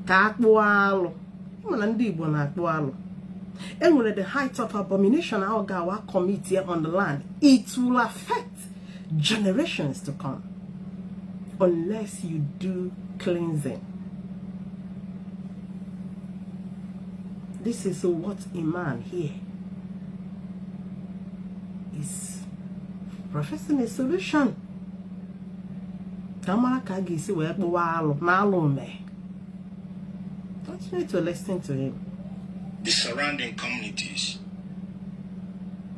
Speaker 2: And when the height of abomination our God commit here on the land, it will affect generations to come unless you do cleansing. This is what a man here is professing a solution. Continue to listen to him.
Speaker 1: The surrounding communities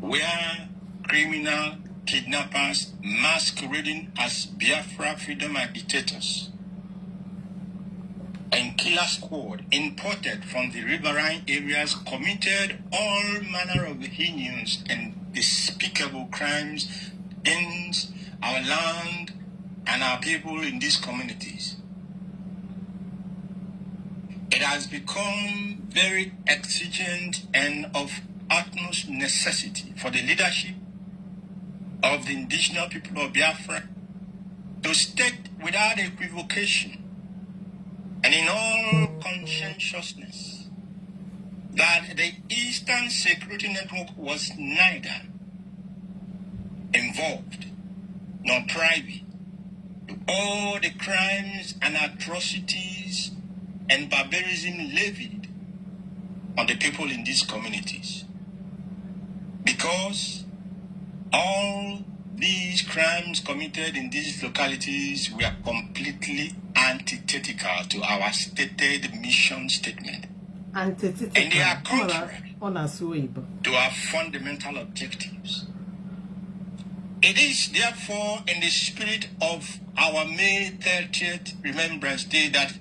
Speaker 1: where criminal kidnappers masquerading as Biafra freedom agitators and killer squad imported from the riverine areas committed all manner of heinous and despicable crimes against our land and our people in these communities. It has become very exigent and of utmost necessity for the leadership of the indigenous people of Biafra to state without equivocation and in all conscientiousness that the Eastern Security Network was neither involved nor privy to all the crimes and atrocities and barbarism levied on the people in these communities. Because all these crimes committed in these localities were completely antithetical to our stated mission statement. And they are contrary to our fundamental objectives. It is therefore in the spirit of our May 30th Remembrance Day that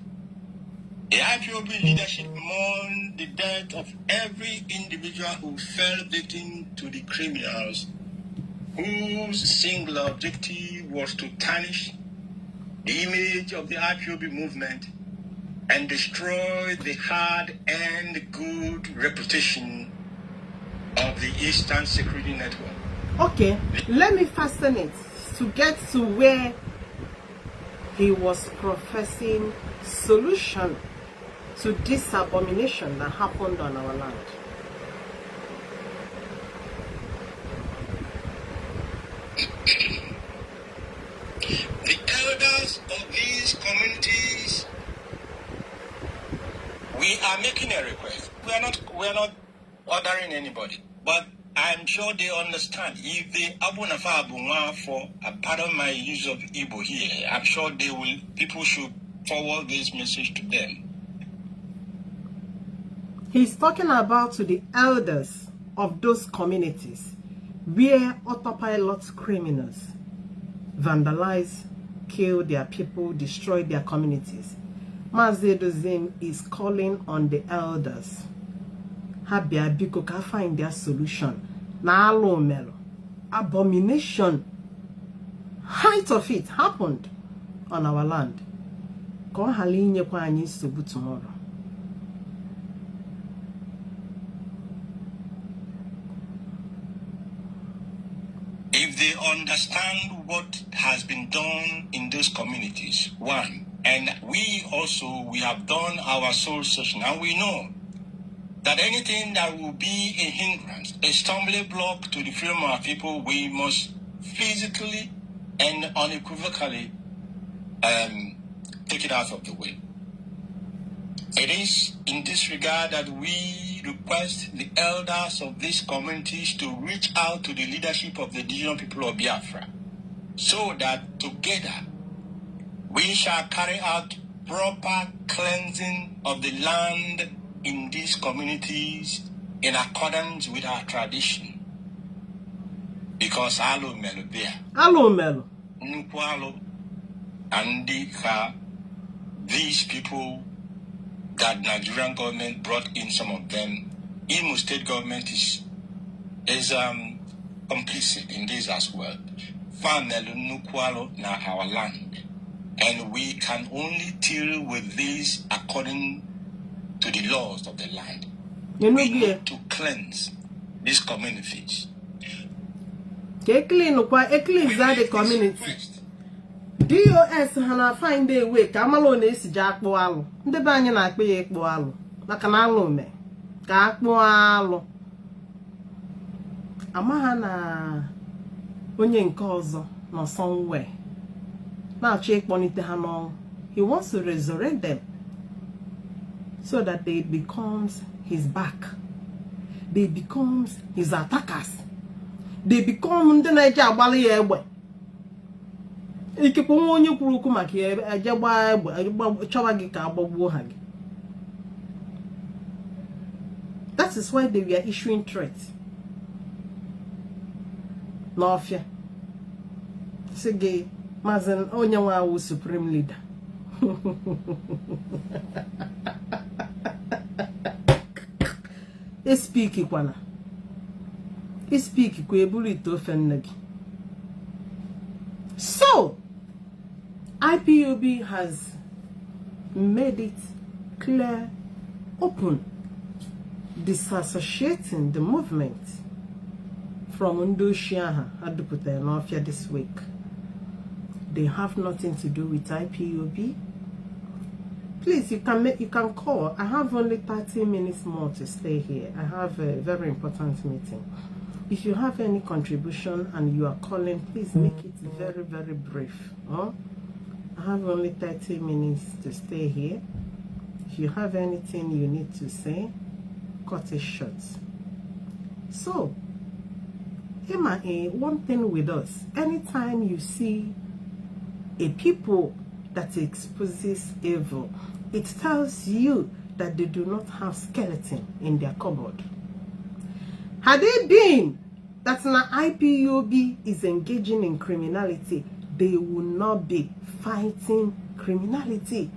Speaker 1: the IPOB leadership mourned the death of every individual who fell victim to the criminals, whose single objective was to tarnish the image of the IPOB movement and destroy the hard-earned good reputation of the Eastern Security Network.
Speaker 2: Okay, let me fasten it to get to where he was professing solution to this abomination that happened on our land.
Speaker 1: The elders of these communities, we are making a request. We are not ordering anybody, but I'm sure they understand. If they abunafa abunwa for a part of my use of Igbo here, I'm sure people should forward this message to them.
Speaker 2: He's talking about to the elders of those communities. where autopilot criminals vandalize, kill their people, destroy their communities. Mazi Edoziem'S is calling on the elders. Habia biko ka find their solution. Na alo melo. Abomination, height of it, happened on our land. Ko halinye kwa anyi sobu tomorrow.
Speaker 1: If they understand what has been done in those communities, one, and we have done our soul searching, and we know that anything that will be a hindrance, a stumbling block to the freedom of our people, we must physically and unequivocally take it out of the way. It is in this regard that we request the elders of these communities to reach out to the leadership of the indigenous people of Biafra, so that together we shall carry out proper cleansing of the land in these communities in accordance with our tradition. Because alo melo there.
Speaker 2: Alo melo.
Speaker 1: Nukwalo and these people that Nigerian government brought in, some of them, Imo state government is complicit in this as well. Famelo nukwalo na our land, and we can only deal with this according to the laws of the land. We need to cleanse these communities.
Speaker 2: Cleanse the community. DOS hana find a way. Kamalo na-esi jakpo alu. Ndị be anyị na-akpọ ya ekpo alu. Maka na alu me. Ka akpọ alu. Amaha na onye nke ọzọ no somewhere. Na-achọ ịkpọnite ha n'ọnwụ. He wants to resurrect them, so that they becomes his back. They becomes his attackers. They become ndị na-eje agbali ya egbe. Ikipu onye kwuru okwu maka eje gba egbe chọwa gị ka agbagbuo ha gị. That is why they were issuing threats. N'ọfịa. Sị gị Mazi onye nwe awụ supreme leader. Speak kwana. Speak kwa ebulu ito fennegi. So IPOB has made it clear, open, disassociating the movement from Ndoshiaha Adupute and Ofia this week. They have nothing to do with IPOB. Please, you can call. I have only 30 minutes more to stay here. I have a very important meeting. If you have any contribution and you are calling, please make it very, very brief. I have only 30 minutes to stay here. If you have anything you need to say, cut it short. So, Emma, one thing with us, anytime you see a people that exposes evil, it tells you that they do not have skeleton in their cupboard. Had it been that an IPOB is engaging in criminality, they will not be fighting criminality.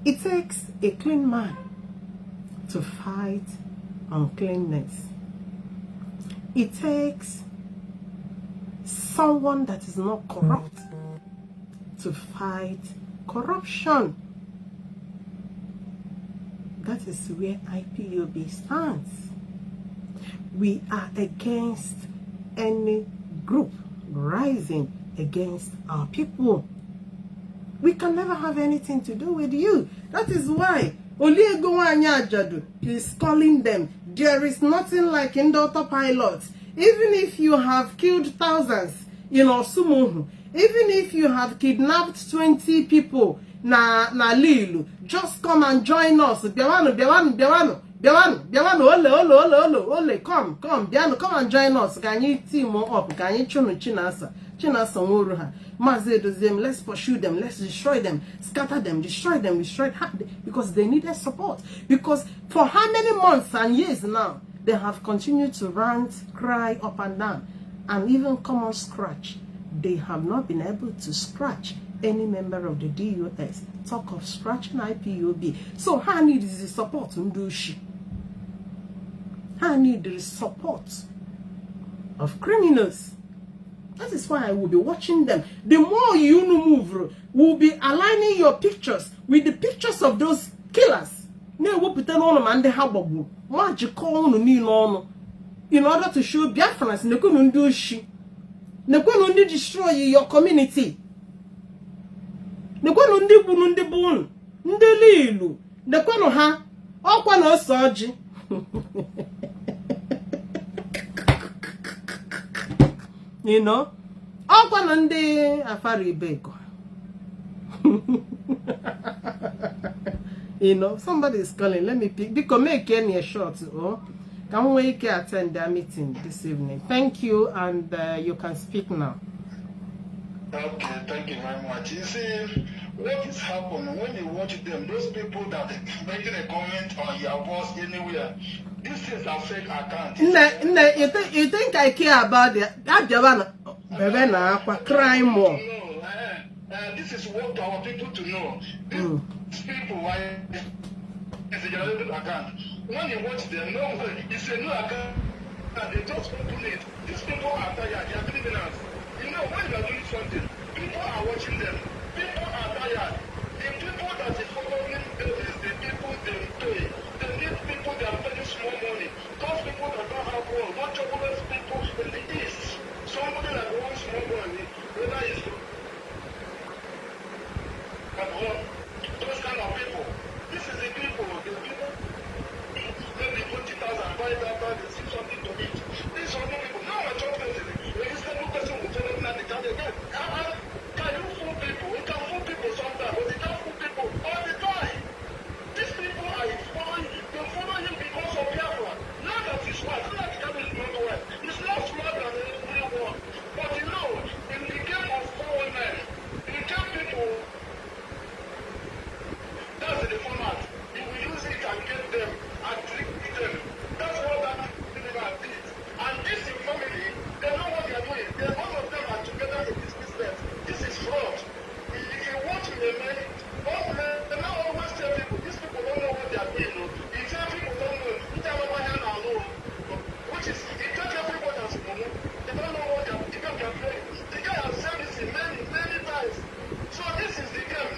Speaker 2: It takes a clean man to fight uncleanness. It takes someone that is not corrupt to fight corruption. That is where IPOB stands. We are against any group rising against our people. We can never have anything to do with you. That is why Oliego Anyajadu is calling them. There is nothing like in the autopilot. Even if you have killed thousands in Osumuhu, even if you have kidnapped 20 people na Lilu, just come and join us. Biawanu, ole, come, Biano, come and join us. Can you team up? Can you Chinasa Moruha? Mazi Edoziem'S, let's pursue them, let's destroy them, scatter them, destroy them, because they needed support. Because for how many months and years now, They have continued to rant, cry up and down, and even come on scratch. They have not been able to scratch any member of the DUS. Talk of scratching IPOB. So her need is the support Ndushi. Her need the support of criminals. That is why I will be watching them. The more you move, will be aligning your pictures with the pictures of those killers. In order to show Biafrans, they couldn't destroy your community. They couldn't do the bone, the lilu, the Konoha, or Quano Soji. You know, all Quanande Afari Beko. You know, somebody is calling. Let me pick. Because make any short. Oh, can we attend their meeting this evening? Thank you, and you can speak now.
Speaker 3: Okay, thank you very much. You see, what is happening when you watch them? Those people that making a comment on your boss anywhere. This is a fake account.
Speaker 2: You think I care about that? Crime more.
Speaker 3: This is what our people to know. These people, why is a generated account? When you watch them, no, it's a new account. They just open it. These people are tired. They are criminals. You know, when you are doing something, people are watching them. People are tired. The people that are following them is the people they pay. They need people that are paying small money. Those people that don't have work, not jobless people in the East. Somebody that wants small money, whether it's those kind of people. This is the people, maybe 20,000 buy that, they see something to eat. These are the people. Now I talk to them. When this person will tell them that they can't again. Can you fool people? You can fool people sometimes, but you can't fool people all the time. These people are following, they follow him because of Biafra. Not that he's smart, not that Kanu is not well. He's not smart than everyone. But you know, in the game of 419, you tell people. That's the format. You will use it and get them and trick them. That's what that criminal did. And this family, they know what they are doing. All of them are together in this business. This is fraud. If you watch the men, they now always tell people, these people don't know what they are doing. You tell people don't know. You tell them what they are. Which is, you tell everybody that's money. They don't know what they are playing. The guy has said this in many times. So this is the game.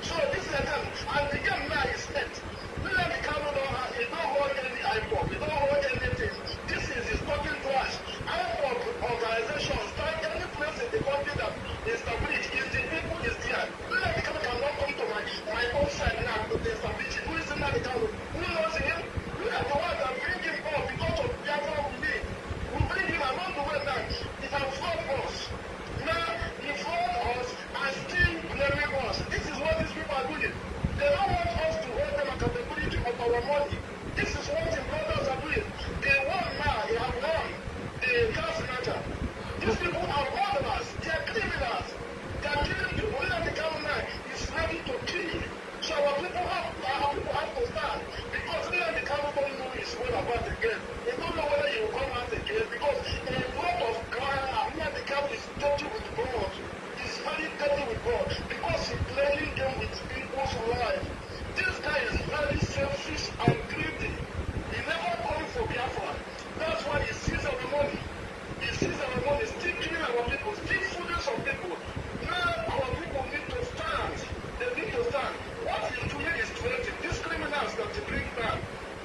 Speaker 3: So this is the game, and the game now is set. Nnamdi Kanu don't hold any IPOB, he don't hold anything. This is his talking trash. IPOB organizations, any place in the country that is established, is the people is there. Nnamdi Kanu cannot come to my own side now to establish it. Who is Nnamdi Kanu? Who knows him? Look at the ones that bring him up because of Biafra we need. We bring him along the way now. It has fraud us. Now, he fraud us and still blaming us. This is what these people are doing. They don't want us to hold them accountability of our money. This is what the brothers are doing. They won now, they have won the gas matter. These people are murderers, they are criminals. They are killing people. Nnamdi Kanu now is ready to kill. So our people have to stand. Because Nnamdi Kanu don't know his way about again. They don't know whether he will come out again. Because a lot of crime, Nnamdi Kanu is dirty with God. He's very dirty with God. Because he's playing them with people's life. This guy is very selfish and greedy. He never called for Biafra. That's why he sees our money. He sees our money, still killing our people, still fooling some people. Now our people need to stand. They need to stand. What he's doing is threatening. These criminals that he bring down,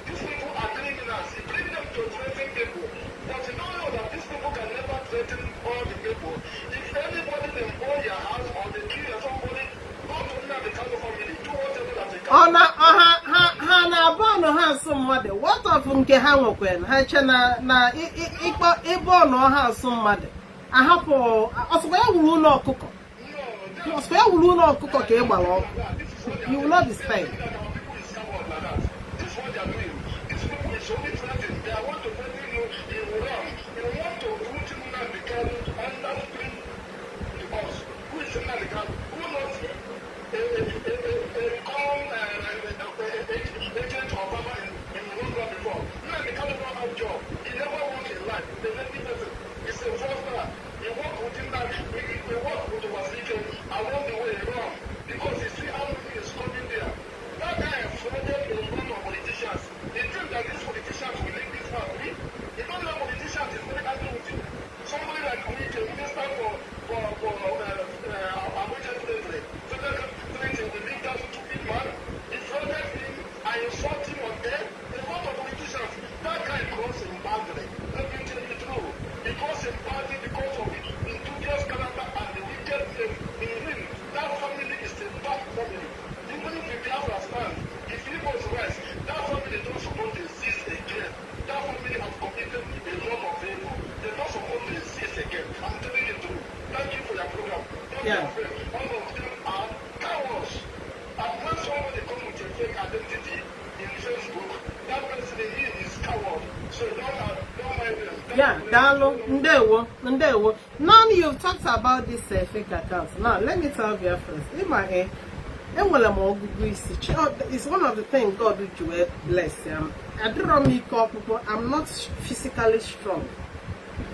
Speaker 3: these people are criminals. He brings them to threaten people. But you don't know that these people can never threaten all the people. If anybody them own your house or they kill somebody, go to Nnamdi Kanu family, do whatever that they can.
Speaker 2: Ha na-abụ ha asụ mmadụ. What of nke ha nwekwen? Ha che na ịbụ ọnụ ha asụ mmadụ. Ahapụ ọsụkwa ya wuru ụlọ ọkụkọ. Ọsụkwa ya wuru ụlọ ọkụkọ ka ị gbara ọkụ. You will not be spared.
Speaker 3: This is what they are doing. These people is only threatening. They want to threaten you. They will run. They want to put Nnamdi Kanu under screen to us. Who is Nnamdi Kanu? Who knows him? Agent of Obama in London before. Nnamdi Kanu don't have job.
Speaker 2: Yeah, Dalo, Ndewo. Now you've talked about this fake accounts. Now let me tell you first. In my head, it's one of the things God will bless. I'm not physically strong,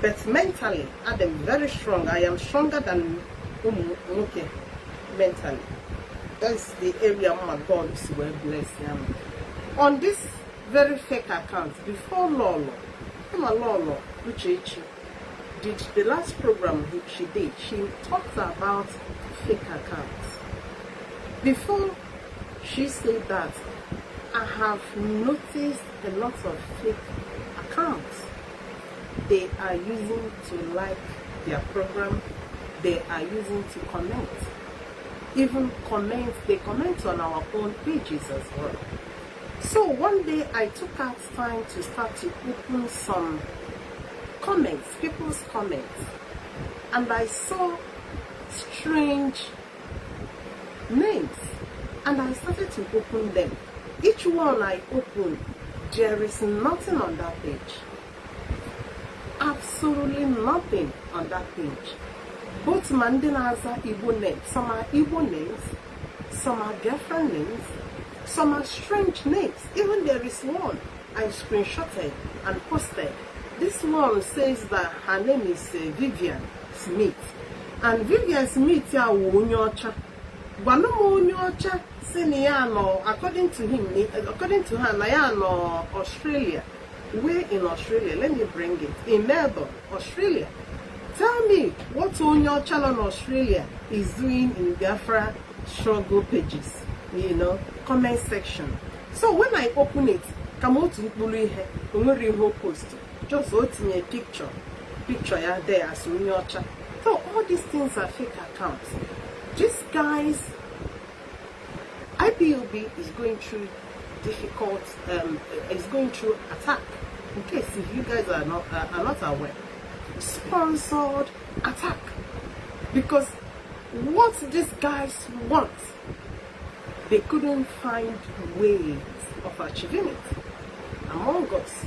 Speaker 2: but mentally I am very strong. I am stronger than okay, mentally. That's the area my God is well blessed. On this very fake account, before Lolo, Uchechi did the last program she did, she talked about fake accounts. Before she said that, I have noticed a lot of fake accounts. They are using to like their program, they are using to comment. Even they comment on our own pages as well. So one day I took out time to start to open some comments, people's comments, and I saw strange names, and I started to open them. Each one I opened, there is nothing on that page. Absolutely nothing on that page. Both Mandinaza Igbo names, some are Igbo names, some are Biafra names, some are strange names. Even there is one I screenshotted and posted. This one says that her name is Vivian Smith. And Vivian Smith ya wonyocha. Wanomonyocha seniano, according to her, Nayano Australia. Where in Australia? Let me bring it. In Melbourne, Australia. Tell me what on your channel in Australia is doing in Biafra struggle pages, comment section. So when I open it, come out to post, just open a picture there as on your chat. So all these things are fake accounts. These guys, IPOB is going through difficult, is going through attack. In case if you guys are not aware. Sponsored attack, because what these guys want, they couldn't find ways of achieving it among us,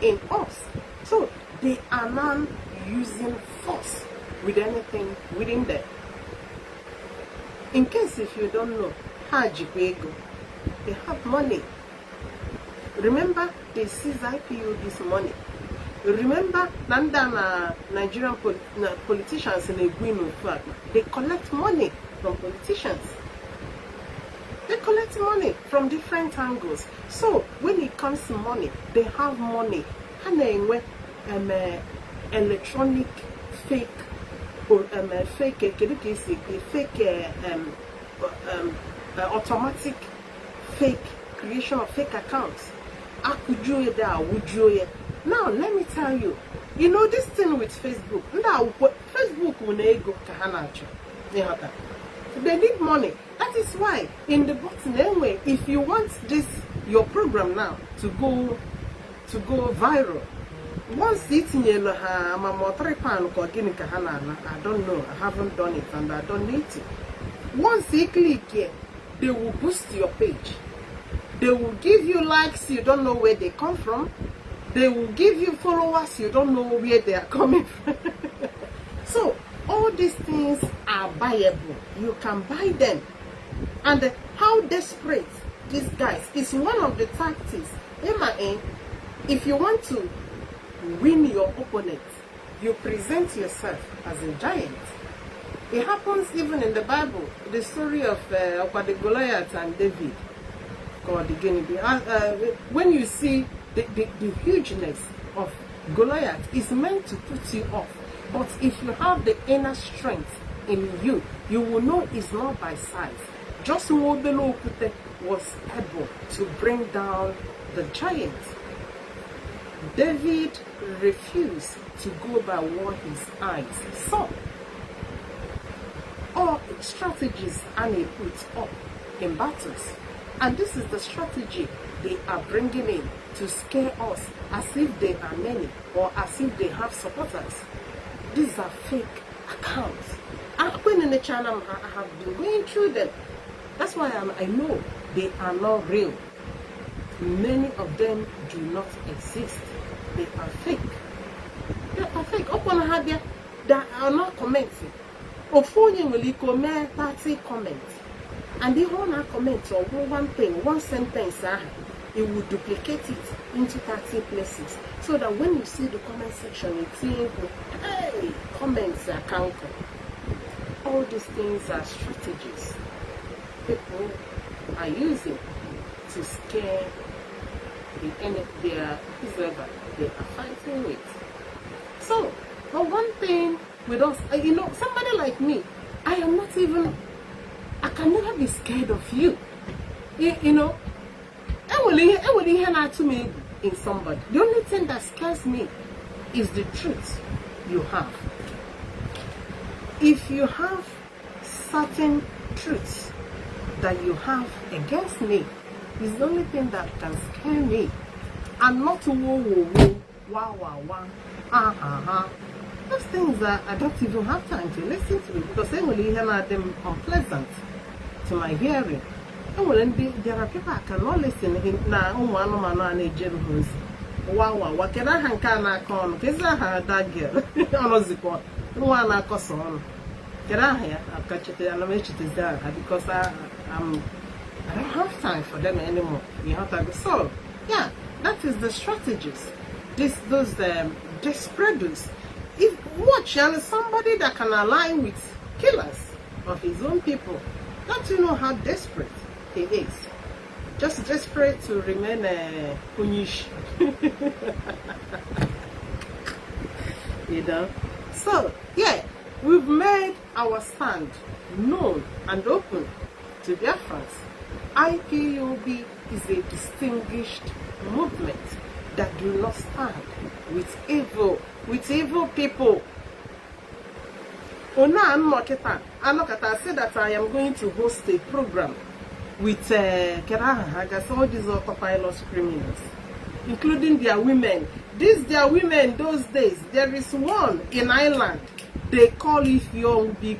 Speaker 2: in us. So they are now using force with anything within them. In case if you don't know, Hajipego, they have money. Remember, they seize IPOB's money. Remember, Nigerian politicians in a green flag, they collect money from politicians. They collect money from different angles. So when it comes to money, they have money. Electronic fake, automatic fake creation of fake accounts. Now let me tell you, this thing with Facebook. Facebook will go to they need money. That is why in the bottom anyway, if you want your program now to go viral, once it's in your I don't know, I haven't done it and I don't need to. Once you click here, they will boost your page. They will give you likes, you don't know where they come from. They will give you followers, you don't know where they are coming from. So, all these things are buyable. You can buy them. And how desperate these guys is one of the tactics. If you want to win your opponent, you present yourself as a giant. It happens even in the Bible, the story of Goliath and David. When you see the hugeness of Goliath is meant to put you off. But if you have the inner strength in you, you will know it's not by size. Just Mobelo Okute was able to bring down the giant. David refused to go by what his eyes saw. All strategies are put up in battles. And this is the strategy they are bringing in to scare us as if they are many or as if they have supporters. These are fake accounts. I've been in the channel, I have been going through them. That's why I know they are not real. Many of them do not exist. They are fake. perfect. Open habia that are not commenting. Or phone will you 30 comments. And the whole comment or one thing, one sentence, it will duplicate it into 30 places. So that when you see the comment section, you think, hey, comments are counted. All these things are strategies people are using to scare their whoever they are fighting with. So, but one thing with us, somebody like me, I can never be scared of you. I will hear that to me in somebody. The only thing that scares me is the truth you have. If you have certain truths that you have against me, is the only thing that can scare me. And not whoa, wow. Those things that I don't even have time to listen to because they will hear them unpleasant to my hearing. There are people I cannot listen in now. Wow, what can I hang on? Because I had that girl. Honestly, one I cause on. Get out here, I'll catch it and I'll make it there because I don't have time for them anymore. You have to go. So, yeah, that is the strategies. Those desperators. If watch and somebody that can align with killers of his own people, don't you know how desperate he is? Just desperate to remain punish. So yeah, we've made our stand known and open to Biafrans. IPOB is a distinguished movement that do not stand with evil people. I said that I am going to host a program with all these autopilot criminals, including their women. Their women those days. There is one in Ireland they call Ifeanyi.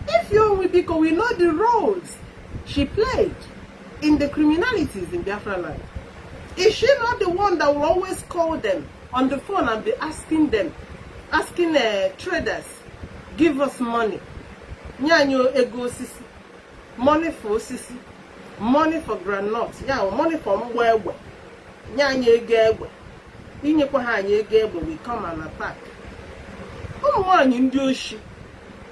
Speaker 2: Ifeanyi, we know the roles she played in the criminalities in Biafra land. Is she not the one that will always call them on the phone and be asking traders, give us money. Nyanyo ego sisi. Money for sisi. Money for granite. Yeah, money for mwewe. Nyanyo ego. Inyekwa ha anya ego we come and attack. Ụmụnwaanyị ndị oshi.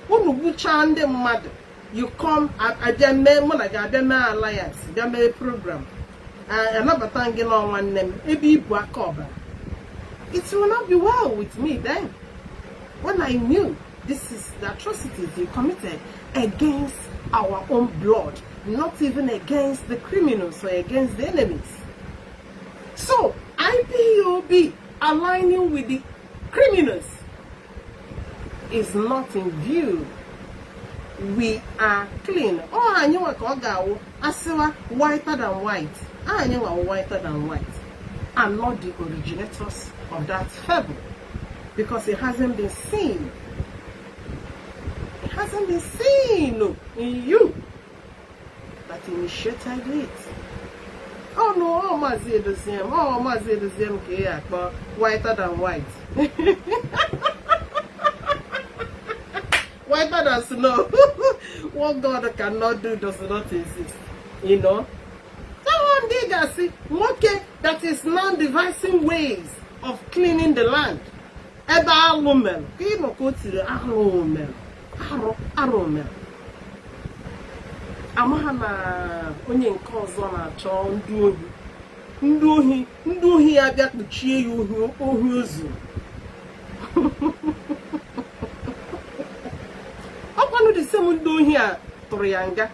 Speaker 2: Unu bucha ndị mmadụ. You come abịa mee mụ na ga-abịa mee alliance, bịa mee program. Anabata gị na nwanne m ebe ibu aka ọbara. It will not be well with me then. When I knew this is the atrocities you committed against our own blood, not even against the criminals or against the enemies. So, IPOB aligning with the criminals is not in view. We are clean. Oh, I knew what Ogawo, Asiwa, whiter than white. I knew whiter than white. I'm not the originators of that fable because it hasn't been seen. It hasn't been seen in you that initiated it. Oh no, oh Mazi Edoziem'S, oh Mazi Edoziem'S, but whiter than white. Whiter than snow. What God cannot do does not exist. Someone did that is non-devising ways of cleaning the land. Eba woman, Amahana onye nke ọzọ na-achọ ndị ohi ya bịa kpuchie ya ohi ozu. Ọkwanụ the same ndị ohi a tụrụ ya nga.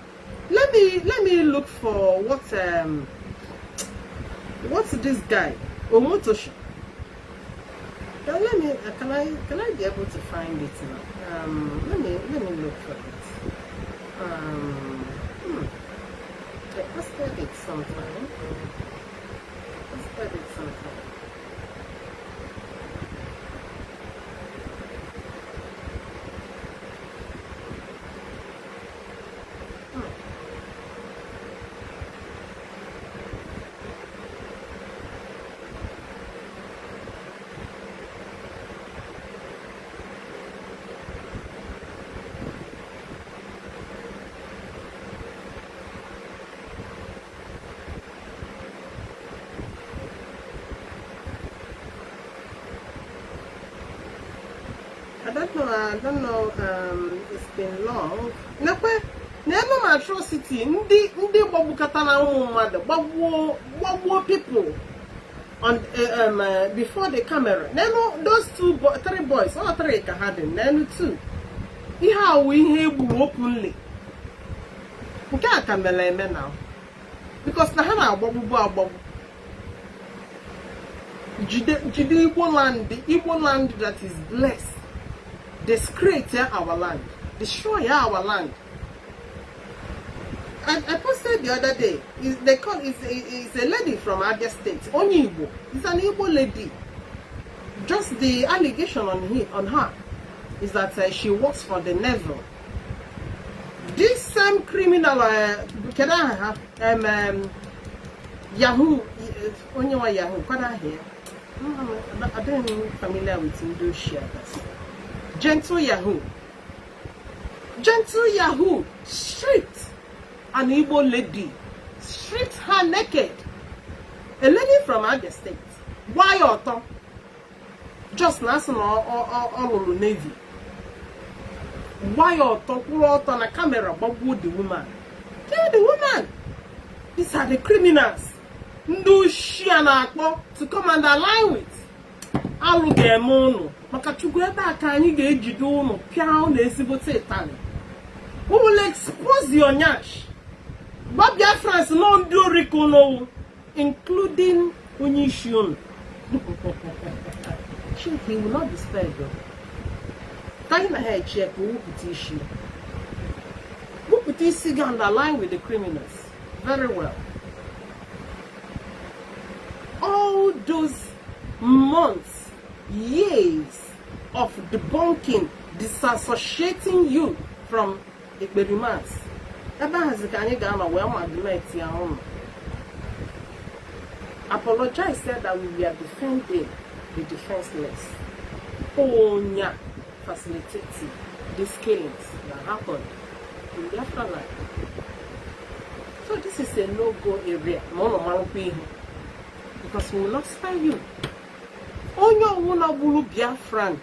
Speaker 2: Let me look for what's this guy? Omotoshi. Can I be able to find it now? Let me look for it. Let's get it sometime. don't know. It's been long. Never atrocity. Ndi babukata na mother. Babu people on before the camera. Then those three boys, all three had them. Then two. How we have openly. We can't camera now because na hana babu. Jide Igbo land that is blessed. Desecrate our land. Destroy our land. I posted the other day. It's a lady from Abia State. Only Igbo. It's an Igbo lady. Just the allegation on her is that she works for the Neville. This same criminal, Yahoo, only Yahoo, I don't know familiar with Indonesia. Gentle Yahoo, stripped an Igbo lady, stripped her naked. A lady from Abia State. Why auto? Just national all Navy. Why auto? Pull out on a camera, but would the woman? Kill the woman. These are the criminals. Ndu shiana to come and align with. Aluge mono. Makachukwu ebe aka anyị ga-ejide unu pịa unu ezigbo tetani. We will expose your nyash. But Biafrans no ndị oriko no, including onye isi unu. He will not be spared though. Can you hear check who put issue? Who put issue and align with the criminals? Very well. All those months, years of debunking, disassociating you from Ekpa. Apologize, said that we were defending the defenseless. Oh, yeah, facilitating these killings that happened in Biafra land. So this is a no-go area. Because we will not spare you. Onyo Wunabulu Biafran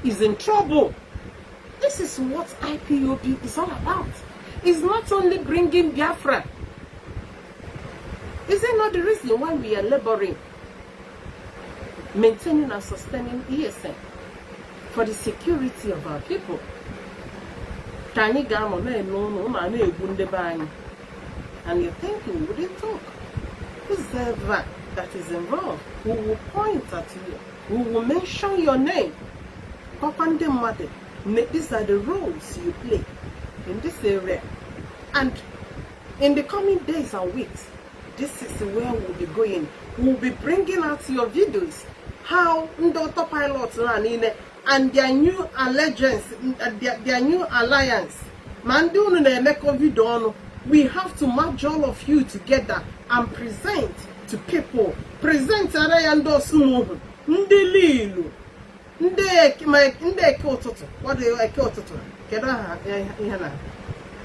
Speaker 2: is in trouble. This is what IPOB is all about. It's not only bringing Biafra. Is it not the reason why we are laboring, maintaining and sustaining ESN for the security of our people? And you think we wouldn't talk? Whoever that is involved, who will point at you, who will mention your name. These are the roles you play in this area. And in the coming days and weeks, this is where we'll be going. We'll be bringing out your videos, how the autopilots and their new allegiance, their new alliance. We have to merge all of you together and present to people. Present Arayandosumu, Ndelilu, Nde Kototo. What do you like? Kototo? Keda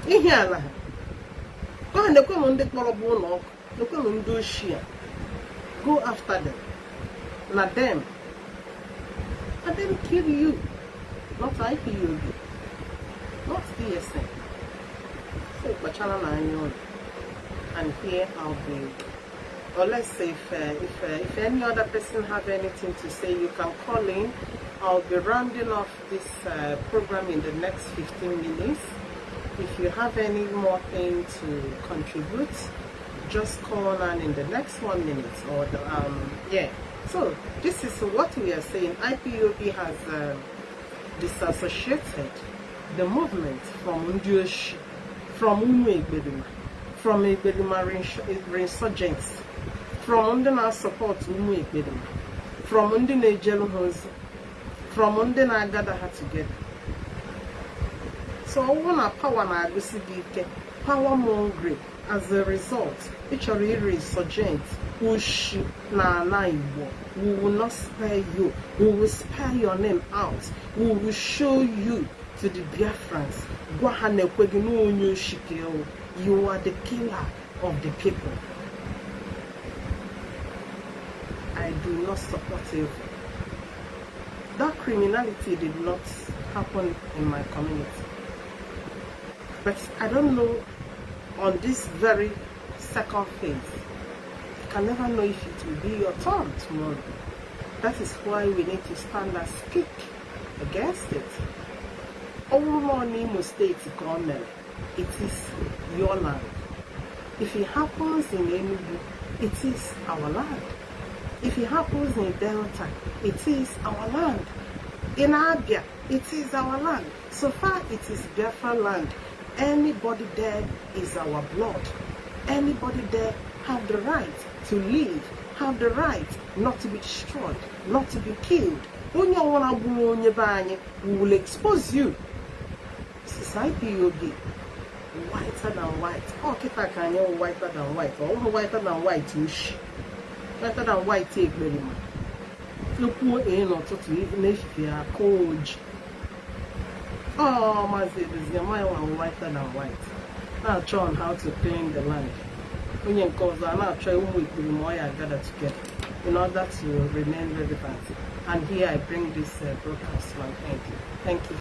Speaker 2: Ihana. Go and come on the Kolobuno, look on do share. Go after them. Not them. Let them kill you. Not IPOB. Not ESN. And here I'll be. Or let's say if any other person have anything to say, you can call in. I'll be rounding off this program in the next 15 minutes. If you have any more thing to contribute, just call on in the next 1 minute or the, yeah. So this is what we are saying. IPOB has disassociated the movement from Ndioshi, from Ekpa, from Ekpa resurgence, from under our support Ekpa, from under Nigel Hose, from under our gather her together. So I want power na agusibike, power mongering as a result. It's a resurgent. Ushi na Igbo. We will not spare you. We will spare your name out. We will show you to the Biafrans. You are the killer of the people. I do not support it. That criminality did not happen in my community. But I don't know on this very second phase. You can never know if it will be your turn tomorrow. That is why we need to stand and speak against it. All Imo State government, it is your land. If it happens in Enugu, it is our land. If it happens in Delta, it is our land. In Abia, it is our land. So far, it is Biafra land. Anybody there is our blood. Anybody there have the right to live, have the right not to be destroyed, not to be killed. We will expose you. This is IPOB. Whiter than white. Oh, keep a can whiter than white. Or whiter than white wish. Whiter than white take very much. Look what in or to even if they are cold. Oh, Mazi, this is my one whiter than white. Now try on how to clean the land. When you cause I'm not trying with the more I gather together in order to remain relevant. And here I bring this broadcast to an end. Thank you.